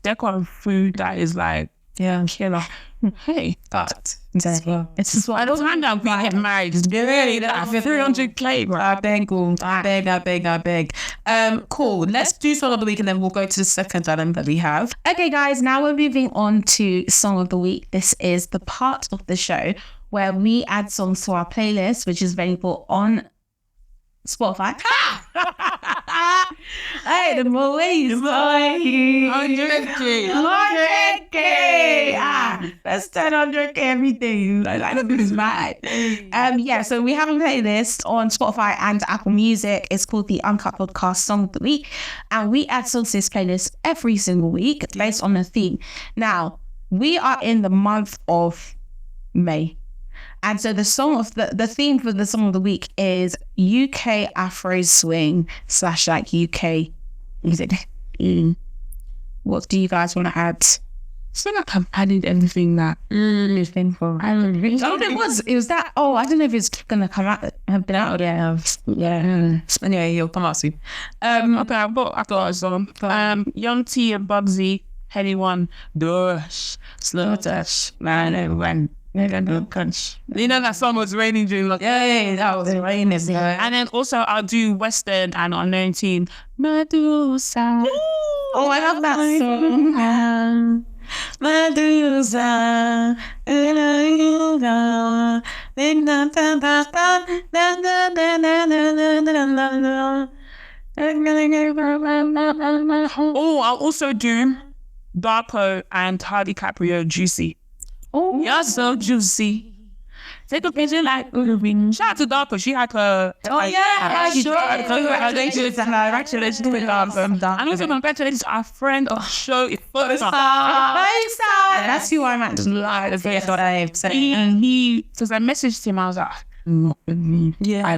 decor and food that is like, killer. Hey, but it's just what I don't mind that we get married. It's really that 300K, bro. I beg. Cool. Let's do song of the week, and then we'll go to the second item that we have. Okay, guys, now we're moving on to song of the week. This is the part of the show where we add songs to our playlist, which is available on Spotify. Hey, the movies, 100K. That's 100K everything. I don't think it's mad. So we have a playlist on Spotify and Apple Music. It's called the Uncut Podcast Song of the Week, and we add songs to this playlist every single week based on a theme. Now, we are in the month of May. And so the theme for the song of the week is UK Afro swing / like UK music. What do you guys want to add? I feel like I've added everything that you've been for. I don't know. It was that. Oh, I don't know if it's gonna come out. Have been out yet. Anyway, you'll come out soon. Okay, I've got a song. Young T and Bugsy, Henny One, Dash, Slow Dash, Man, when. You know that song was raining during like that was raining. And then also I'll do Western and Unknown Teen, Medusa. Oh, I love that song. Medusa. Oh, I'll also do Darko and Hardy Caprio Juicy. Oh, You're so juicy. Take a picture like Shout out to Darko. She had her. Oh, yeah, sure. Congratulations to her. Congratulations to Darko. And also congratulations to our friend of the show. That's who I'm actually like. Because I messaged him, I was like, not with me. Yeah.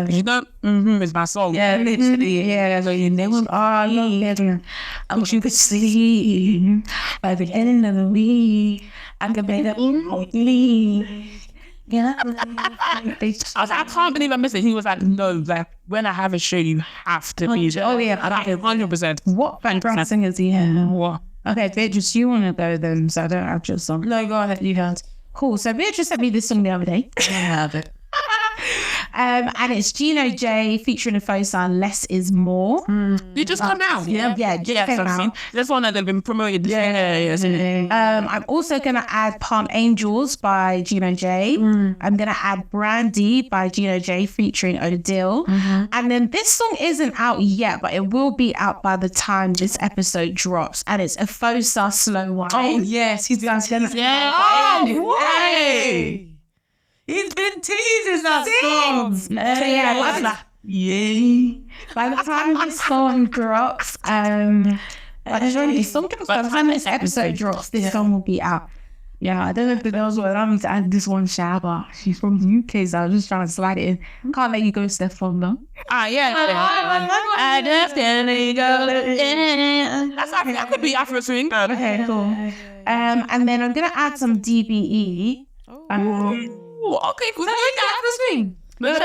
You know, it's my song. Yeah, literally. Yeah, so you never. Oh, I love it. I wish you could see by the end of the week. I could make that easily. Yeah. I was like, I can't believe I missed it. He was like, no, like, when I have a show, you have to be there. Oh, yeah. And I 100%. What fantastic singers do you have? What? Okay, Beatrice, you want to go then, so I don't have your song. No, go ahead, you can. Cool. So Beatrice sent me this song the other day. I have it. And it's Gino J featuring a Fosan, Less Is More. You just come out. Yeah, just came out. That's one that they've been promoted. I'm also going to add Palm Angels by Gino J. I'm going to add Brandy by Gino J featuring Odile. And then this song isn't out yet, but it will be out by the time this episode drops. And it's a Fosa Slow Wine. Oh, yes. He's been Hey! He's been teasing that song. By the time this song drops, by the time this episode drops, this song will be out. Yeah, I don't know if the girls were allowing me to add this one shout, but she's from the UK, so I was just trying to slide it in. Can't let you go, Stefan, though. I definitely go. That could be Afro swing. Okay, cool. And then I'm gonna add some DBE. Okay, cool. Afro swing. Because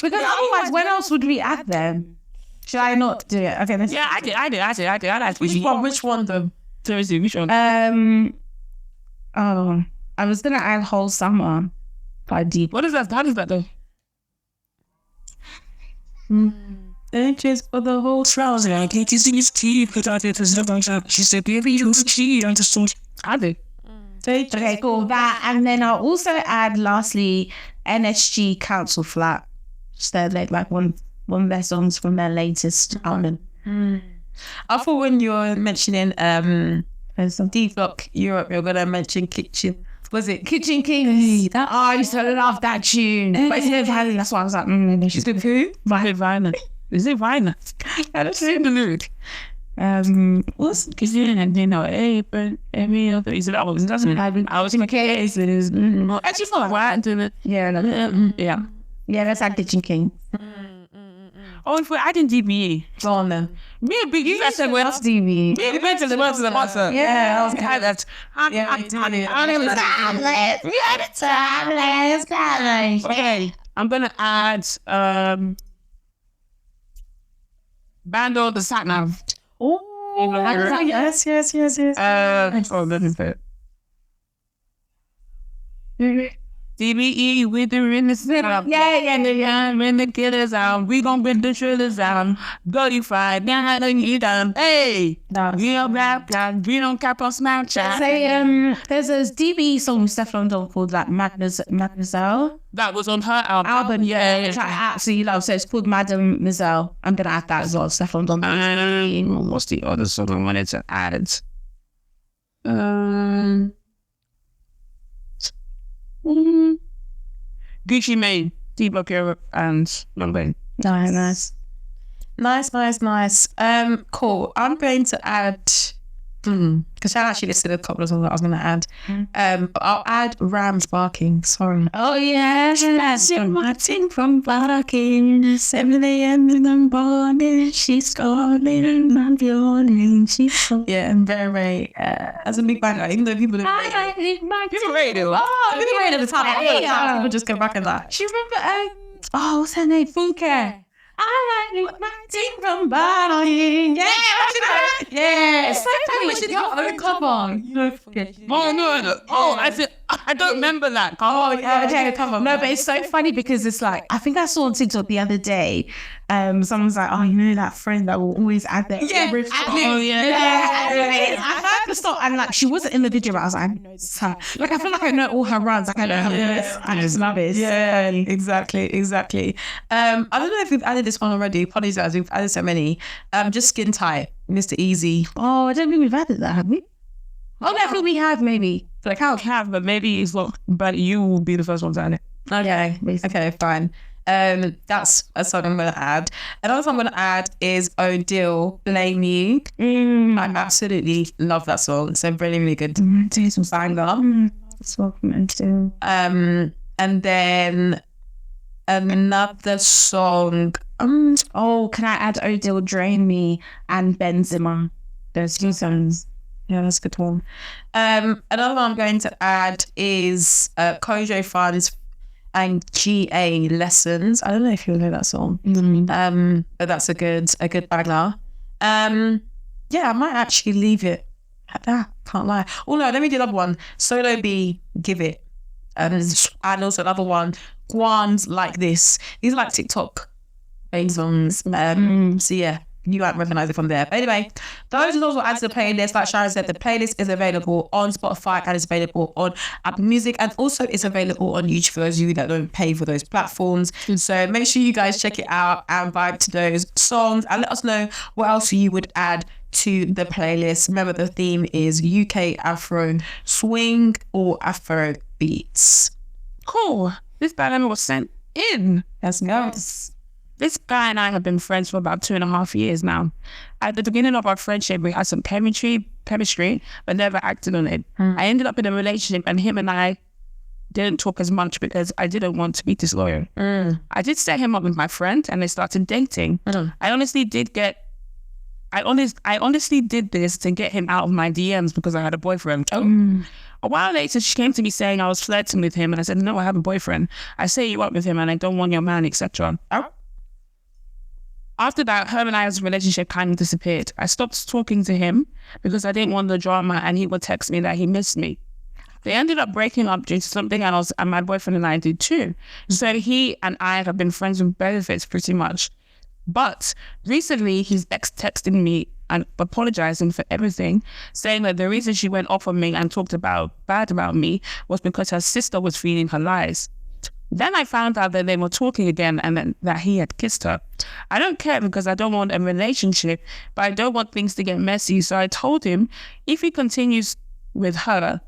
otherwise, when else would we add them? Should I not do it? Okay, let's. Yeah, I did. I like Which one though? Seriously, which one? I was gonna add Whole Summer by Deep. What is that? How does that do? Inches for the whole trouser. I can't see his teeth because I did the She said, baby, you cheat. I just told you. I did. Okay, cool. That, and then I'll also add lastly NSG Council Flat. So like one of their songs from their latest album. I thought when you're mentioning D-Block Europe, you're gonna mention Kitchen. Was it Kitchen King? I used to love that tune. But that's why I was like, she's good. Who? Violent. Is it violent? I don't say the lyric. What's because you know, hey, but every other is it always doesn't happen. I was in my case. It is actually fun. Why doing it? Yeah. That's our Kitchen King. Oh, if we're adding DBE, Go on then. me and Big U said we're What's DB? me and Big U went to the concert. Yeah, I was had that. Okay, I'm gonna add Bando the Satnav. Oh, yes. Oh, let me say it. DBE with the witness. Yeah. When the killers out, we gon' bring the thrillers out. Go you fight, now you done. Hey, we don't rap, we don't cap on Snapchat. There's a DB song Stefan done called like Mademoiselle. That was on her album. Which I absolutely love. So it's called Mademoiselle. I'm gonna add that as well. Stefan done. What's the other song I wanted to add? Gucci Mane, D-Block Europe, and London. Nice. Cool. I'm going to add because I actually listed a couple of songs that I was going to add. But I'll add Rams Barking. Sorry. Oh yeah, that's Martin from Barking. 7 a.m. in the morning, she's calling and I'm yawning. She's so very, very. As a big band, even though people didn't rate it. People rated it. People rated it at the time. People just go back and that. Do you remember? What's her name? Funke. I like Martin from Barking. Yeah. It's so funny when she got her cover. You know, No. Oh, I don't remember that. Okay, come on. No, but it's so funny because it's like, I think I saw on TikTok the other day, Someone's like, oh, you know that friend that will always add that. Yeah. Oh, yeah. I heard the song and like she wasn't in the video, but I was like, I know this is her. Like I feel like I know all her runs. Like I know her voice. I just love it. Yeah, exactly. I don't know if we've added this one already. Apologies, we've added so many. Just Skin Tight, Mr. Easy. Oh, I don't think we've added that, have we? Oh, no, I think we have maybe. Like I have, but maybe it's not. But you will be the first one to add it. Okay, fine. That's a song I'm gonna add. Another song I'm gonna add is Odile, Blame You. I absolutely love that song. It's a really, really good banger. And then another song. Oh, can I add Odile, Drain Me, and Benzema? Those two songs. Yeah, that's a good one. Another one I'm going to add is Kojo Funds and GA Lessons. I don't know if you'll know that song. But that's a good banger. Yeah, I might actually leave it at that. Can't lie. Oh no, let me do another one. Solo B, Give It. And also another one, Guan's Like This. These are like TikTok based songs. So yeah, you might recognize it from there. But anyway, those are those will add to the playlist. Like Sharon said, the playlist is available on Spotify and it's available on Apple Music, and also it's available on YouTube for those of you that don't pay for those platforms. So make sure you guys check it out and vibe to those songs and let us know what else you would add to the playlist. Remember, the theme is UK Afro swing or Afro beats. Cool. This dilemma was sent in. Let's go. This guy and I have been friends for about 2.5 years now. At the beginning of our friendship, we had some chemistry, but never acted on it. I ended up in a relationship and him and I didn't talk as much because I didn't want to be disloyal. I did set him up with my friend and they started dating. I honestly did this to get him out of my DMs because I had a boyfriend. A while later, she came to me saying I was flirting with him and I said, no, I have a boyfriend. I set you up with him and I don't want your man, etc. After that, her and I's relationship kind of disappeared. I stopped talking to him because I didn't want the drama and he would text me that he missed me. They ended up breaking up due to something else and my boyfriend and I did too. So he and I have been friends with benefits pretty much. But recently, his ex texted me and apologizing for everything, saying that the reason she went off on me and talked bad about me was because her sister was feeding her lies. Then I found out that they were talking again and that he had kissed her. I don't care because I don't want a relationship, but I don't want things to get messy. So I told him if he continues with her,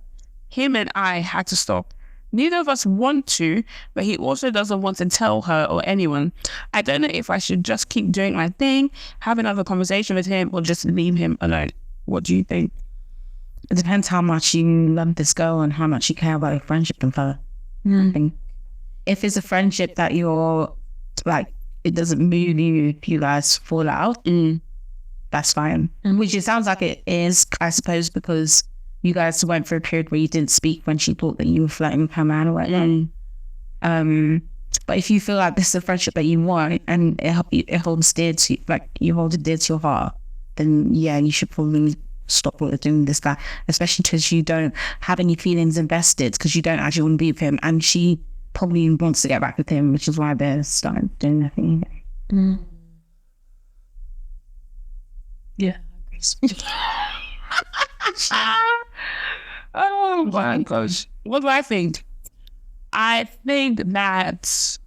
him and I had to stop. Neither of us want to, but he also doesn't want to tell her or anyone. I don't know if I should just keep doing my thing, have another conversation with him, or just leave him alone. What do you think? It depends how much you love this girl and how much you care about your friendship with her. I think if it's a friendship that you're like, it doesn't move you if you guys fall out, that's fine. Which it sounds like it is, I suppose, because you guys went through a period where you didn't speak when she thought that you were flirting with her man or whatever. But if you feel like this is a friendship that you want and it holds dear to you, like you hold it dear to your heart, then yeah, you should probably stop what you're doing with this guy, especially because you don't have any feelings invested, because you don't actually want to be with him, and she probably wants to get back with him, which is why they're starting doing their thing. Yeah. Oh my gosh. What do I think? I think that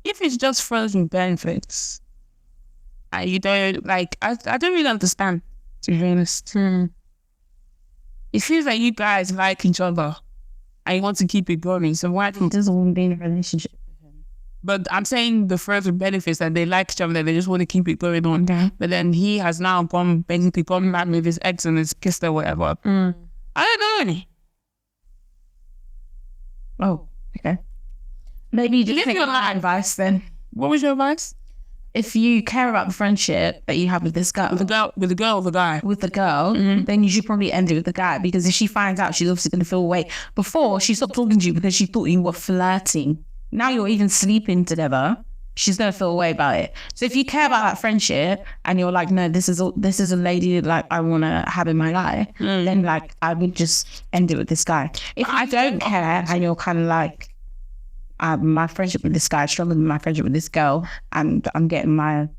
if it's just frozen benefits, you don't like, I don't really understand, to be honest. It feels like you guys like each other and you want to keep it going. So why He doesn't want to be in a relationship. But I'm saying the further benefits that they like each other, they just want to keep it going on. But then he has now basically gone back with his ex and his kissed or whatever. I don't know. Oh, okay. Maybe you just Live take your my life. advice then. What was your advice? If you care about the friendship that you have with this girl, With the girl or the guy? with the girl, then you should probably end it with the guy, because if she finds out, she's obviously going to feel away. Before, she stopped talking to you because she thought you were flirting. Now you're even sleeping together, she's going to feel away about it. So if you care about that friendship and you're like, no, this is a lady like I want to have in my life, then like I would just end it with this guy. If I don't care and you're kind of like, my friendship with this guy is stronger than my friendship with this girl, and I'm getting what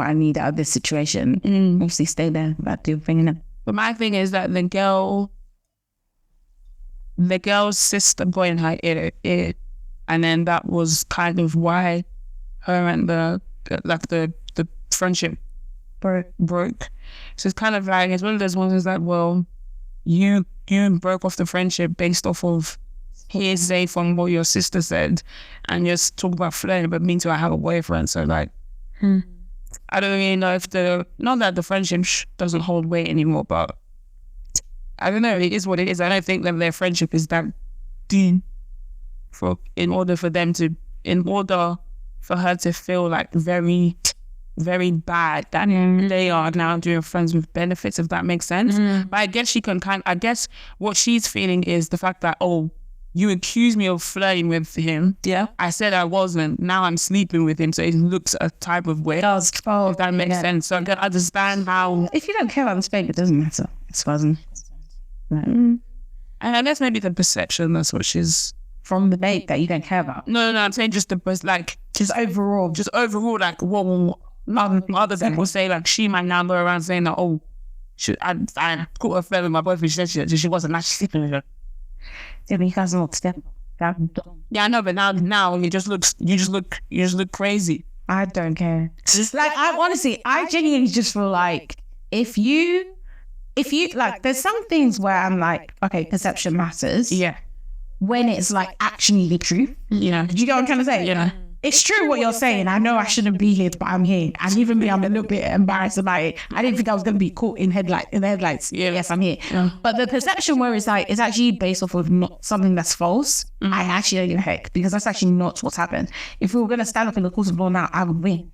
I need out of this situation. Obviously stay there, but do your thing, innit? But my thing is that the girl's sister got in her ear, and then that was kind of why her and the friendship broke. So it's kind of like, it's one of those ones that, well, you broke off the friendship based off of hearsay from what your sister said, and just talk about flirting, but meantime I have a boyfriend. So like, I don't really know if not that the friendship doesn't hold weight anymore, but I don't know, it is what it is. I don't think that their friendship is that deep in order for her to feel like very, very bad that they are now doing friends with benefits, if that makes sense. But I guess she can I guess what she's feeling is the fact that, oh, you accused me of flirting with him. Yeah. I said I wasn't. Now I'm sleeping with him. So it looks a type of way. If that makes sense. So I can understand how... If you don't care about this baby, it doesn't matter. It's fun. And I guess maybe the perception, that's what she's... From the babe that you don't care about? No, I'm saying just Just overall, like, what other people say, like, she might now go around saying that, oh, I caught her flirting with my boyfriend. She said she wasn't actually sleeping with her. Yeah, but you guys are not step. Yeah, I know, but now you just look crazy. I don't care. Like, I genuinely just feel like if you like, there's some things where I'm like, okay, perception matters. Yeah. When it's like actually the truth. Yeah. Do you get what I'm trying to say? Yeah. It's true what you're saying. I know I shouldn't be here, but I'm here. And even me, I'm a little bit embarrassed about it. I didn't think I was going to be caught in the headlights. Yeah. Yes, I'm here. Yeah. But the perception where it's like, it's actually based off of not something that's false. I actually don't give a heck, because that's actually not what's happened. If we were going to stand up in the court of law now, I would win.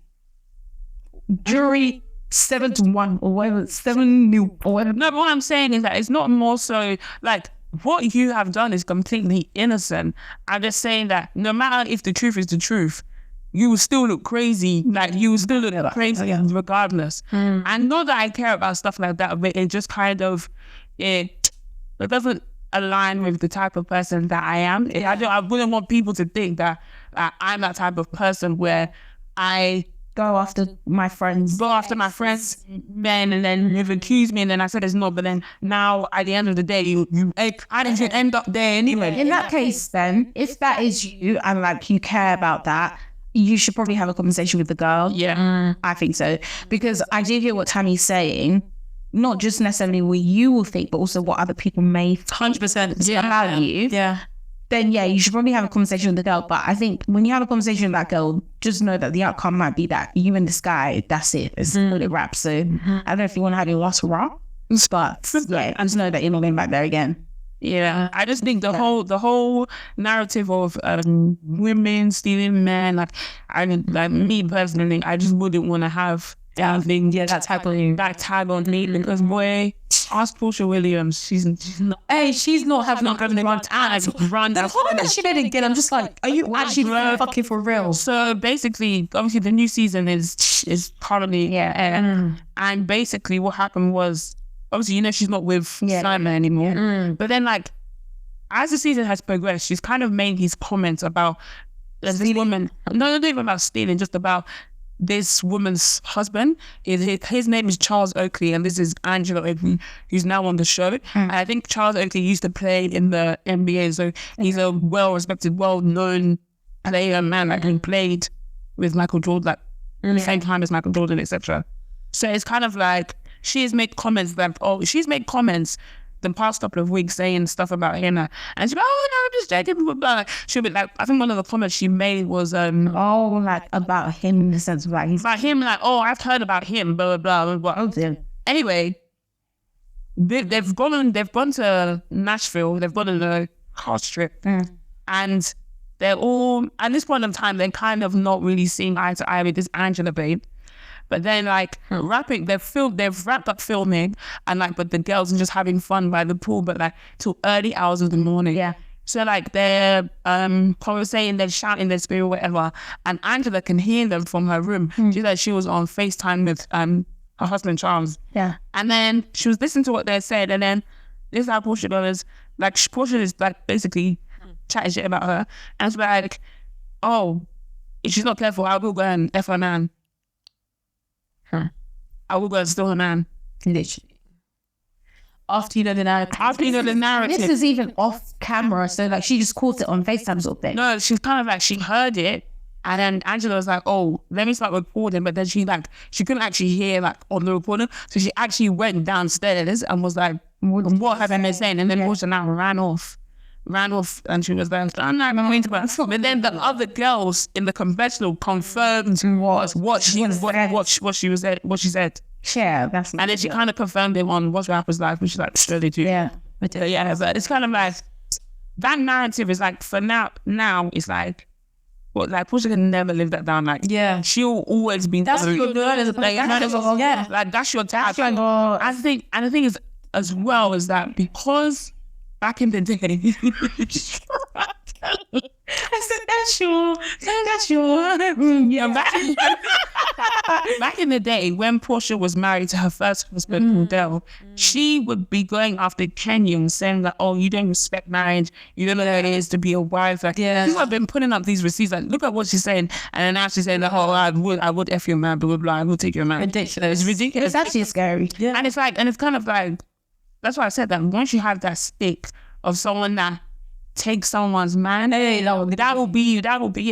Jury 7-1 or whatever, 7-0 or whatever. No, but what I'm saying is that it's not more so like, what you have done is completely innocent. I'm just saying that no matter if the truth is the truth, you will still look crazy. Like, you will still look crazy regardless. And not that I care about stuff like that, but it just kind of, it doesn't align with the type of person that I am. I wouldn't want people to think that I'm that type of person where I go after my friends, men, and then you've accused me, and then I said it's not, but then now at the end of the day, I didn't end up there anyway. In that case, then, if that is you and like you care about that, you should probably have a conversation with the girl. Yeah. I think so, because I did hear what Tammy's saying, not just necessarily what you will think, but also what other people may 100% about you. Yeah. Then yeah, you should probably have a conversation with the girl. But I think when you have a conversation with that girl, just know that the outcome might be that you and this guy, that's it. It's all it wraps. So I don't know if you want to have your last rap, but yeah, and just know that you're not going back there again. Yeah, I just think the whole narrative of women stealing men, like me personally, I just wouldn't want to have that tag on me, because boy, ask Portia Williams, she's not having run tag. The comment that she did again, I'm just like, are you actually fucking for real? So basically, obviously the new season is currently and basically what happened was, obviously, she's not with Simon anymore. But then, like, as the season has progressed, she's kind of made these comments about this woman. No, not even about stealing, just about this woman's husband. His name is Charles Oakley, and this is Angela Oakley, who's now on the show. And I think Charles Oakley used to play in the NBA, so he's a well-respected, well-known player, man, like, who played with Michael Jordan, like, at the same time as Michael Jordan, etc. So it's kind of like, she's made comments the past couple of weeks saying stuff about him, and she's like, oh no, I'm just joking, blah, blah. She'll be like, I think one of the comments she made was like about him, in the sense of like he's about him, like, oh, I've heard about him, blah blah blah, blah. Oh dear. Anyway, they've gone to Nashville, they've gone on a car trip, and they're all at this point in time, they're kind of not really seeing eye to eye with this Angela babe. But then, like, they've wrapped up filming, and like, but the girls are just having fun by the pool, but like till early hours of the morning. Yeah. So like they're conversating, they're shouting, they're screaming, whatever, and Angela can hear them from her room. She said she was on FaceTime with her husband Charles. Yeah. And then she was listening to what they said, and then this is how Portia goes. Like, Portia is like basically chatting shit about her, and it's like, oh, if she's not careful, I will go and F her man. I will go and steal her man. Literally. After you know the narrative. This is even off camera, so like she just caught it on FaceTime sort of thing. No, she's kind of like, she heard it, and then Angela was like, oh, let me start recording, but then she couldn't actually hear like on the recording, so she actually went downstairs and was like, what have I saying? And then Portia now ran off, and she was like, I'm not going to but then the other girls in the confessional confirmed what she said. Yeah, that's and then she kind of confirmed it on What's Rapper's Life, which is like really too. Yeah. But it's kind of like that narrative is like for now it's like what like Portia can never live that down. Like she'll always be that's your learn as a like that's your tag. I think and the thing is as well is that because back in the day I said that's your back in the day when Portia was married to her first husband Odell, she would be going after Kenya and saying that, oh, you don't respect marriage, you don't know what it is to be a wife. Like people have been putting up these receipts like, look at what she's saying, and then now she's saying that, oh, I would F your man, blah blah blah, I will take your man. Ridiculous. It's ridiculous. It's actually scary. And it's kind of like, that's why I said that once you have that stick of someone that takes someone's man, that will be it.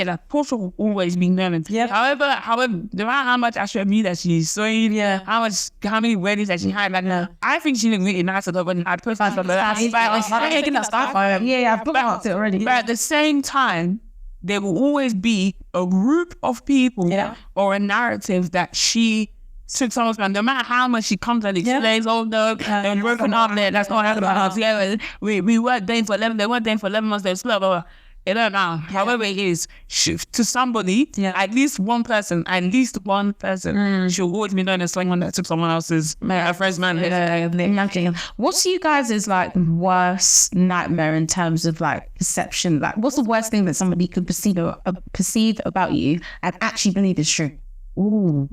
Like Portia will always be known. However, no matter how much attribute that she's showing, how many weddings that she had, like I think she looked really nice at her when I put that. I've booked it already. But at the same time, there will always be a group of people or a narrative that she took someone's man, no matter how much she comes and explains, oh no, they're working on there, that's not about us. Yeah, we weren't dating for 11, they weren't dating for 11 months, they split, blah, blah. It don't know. However it is, to somebody, at least one person, she'll always be known as someone that took someone else's friend's man. What's you guys' like worst nightmare in terms of like perception? Like what's the worst thing that somebody could perceive about you and actually believe is true? Ooh.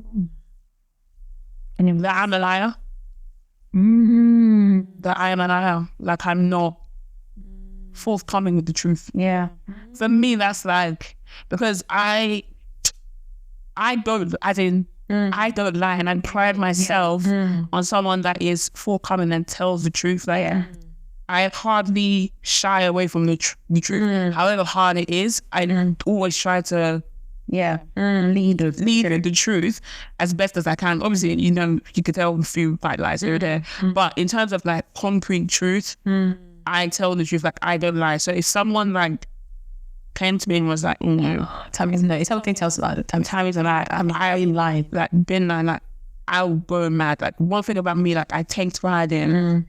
That I'm a liar. That I am a liar. Like I'm not forthcoming with the truth. Yeah. For me, that's like, because I don't lie, and I pride myself on someone that is forthcoming and tells the truth. Like I hardly shy away from the truth. However hard it is, I always try to lead the truth as best as I can. Obviously, you could tell a few white lies here or there, but in terms of like concrete truth, I tell the truth. Like I don't lie. So if someone like came to me and was like, Tammy's no, something tells about it. Tammy's a lie. I lying. Like been lying. Like I'll go mad. Like one thing about me, like I take pride in,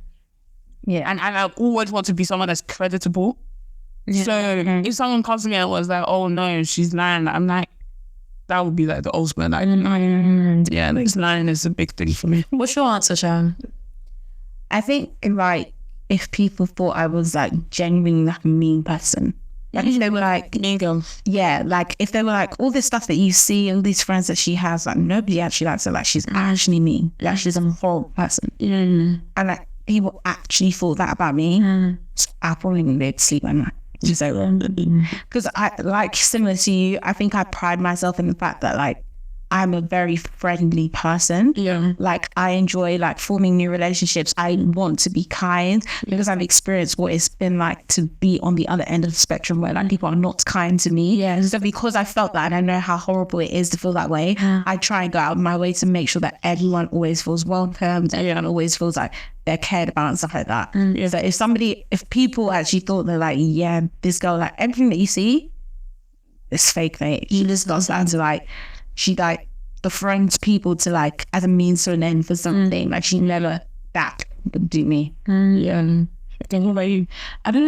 and I always want to be someone that's creditable. So if someone comes to me and was like, oh no, she's lying, I'm like, that would be like the ultimate. Like, this lying is a big thing for me. What's your answer, Sharon? I think like if people thought I was like genuinely like a mean person, like if they were like mean girl, like if they were like all this stuff that you see and these friends that she has, like nobody actually likes her, like she's actually mean, like she's a horrible person, and like people actually thought that about me, I probably wouldn't be able to sleep at night. Because I, like similar to you, I think I pride myself in the fact that like I'm a very friendly person. Like I enjoy like forming new relationships. I want to be kind because I've experienced what it's been like to be on the other end of the spectrum where like people are not kind to me. So because I felt that and I know how horrible it is to feel that way, I try and go out of my way to make sure that everyone always feels welcomed, everyone always feels like they're cared about and stuff like that. So if people actually thought they're like, this girl, like everything that you see is fake, mate. She just does that to like, she like befriends people to like as a means to an end for something. Like she never that would do me. I don't know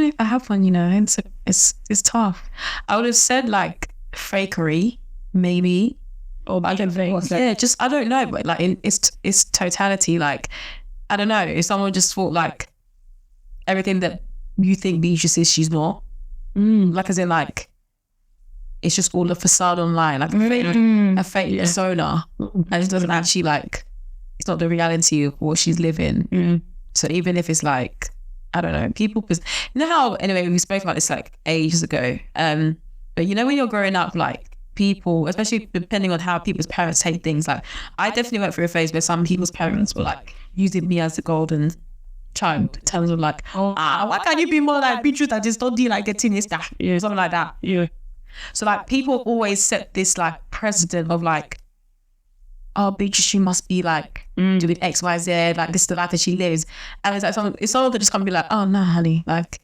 if I have one, it's tough. I would have said like fakery, maybe. Or I don't think. I don't know, but like it's totality. Like I don't know, if someone just thought like everything that you think Beatrice is, she's not. Like as in like it's just all a facade online, like a fake persona, and it doesn't actually like, it's not the reality of what she's living. So even if it's like I don't know, people, because you know how, anyway, we spoke about this like ages ago. But you know, when you're growing up, like people, especially depending on how people's parents take things, like I definitely went through a phase where some people's parents were like using me as a golden child in terms of like, why can't you be more like Beatrice that just don't do like the teenager, something like that. Yeah. So like people always set this like precedent of like, oh, Beatrice, she must be like doing X, Y, Z, like this is the life that she lives. And it's like someone could just come and be like, oh no, honey, like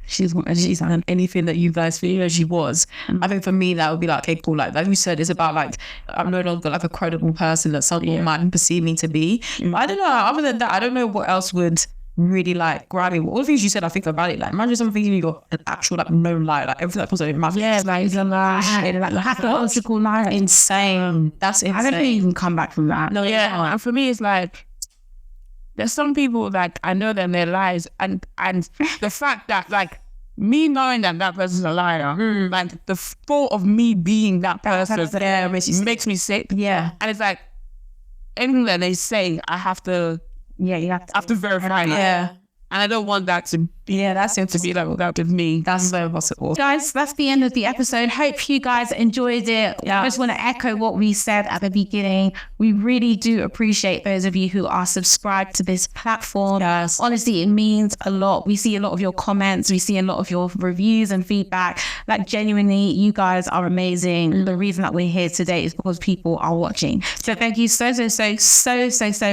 she's not anything that you guys feel she was. I think for me that would be like, okay, cool, like you said, it's about like I'm no longer like a credible person that someone might perceive me to be. But I don't know, other than that, I don't know what else would really like grab me. All the things you said, I think about it, like imagine something you got an actual like known lie, like everything that comes out of your mouth, like it's a lie, like a pathological lie. Insane. That's insane. I don't think you can come back from that. No, yeah. And for me, it's like there's some people that I know them their lies, and the fact that like me knowing that person's a liar, like the thought of me being that person makes me sick. Yeah. And it's like anything that they say, I have to. Yeah, you have to verify. Yeah. And I don't want that to that's it, to be like that with me. That's so possible. Guys, that's the end of the episode. Hope you guys enjoyed it. I just want to echo what we said at the beginning. We really do appreciate those of you who are subscribed to this platform. Yes. Honestly, it means a lot. We see a lot of your comments. We see a lot of your reviews and feedback. Like genuinely, you guys are amazing. The reason that we're here today is because people are watching. So thank you so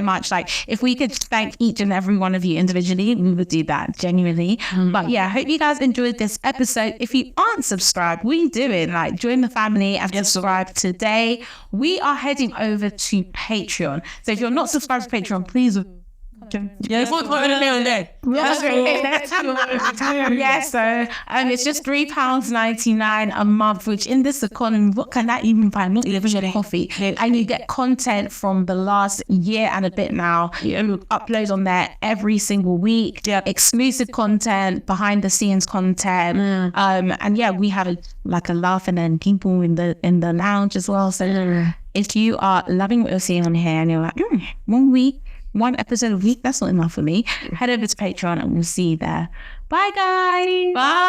much. Like if we could thank each and every one of you individually, we would do that genuinely. But yeah, I hope you guys enjoyed this episode. If you aren't subscribed, what are you doing? Like join the family and subscribe today. We are heading over to Patreon. So if you're not subscribed to Patreon, please Yes. So it's just £3.99 a month, which in this economy, what can that even buy? Not even coffee. And you get content from the last year and a bit now. You upload on there every single week. Exclusive content, behind the scenes content. And yeah, we have like a laugh and then people in the lounge as well. So if you are loving what you're seeing on here and you're like, 1 week, 1 episode a week, that's not enough for me, head over to Patreon and we'll see you there. Bye guys. Bye.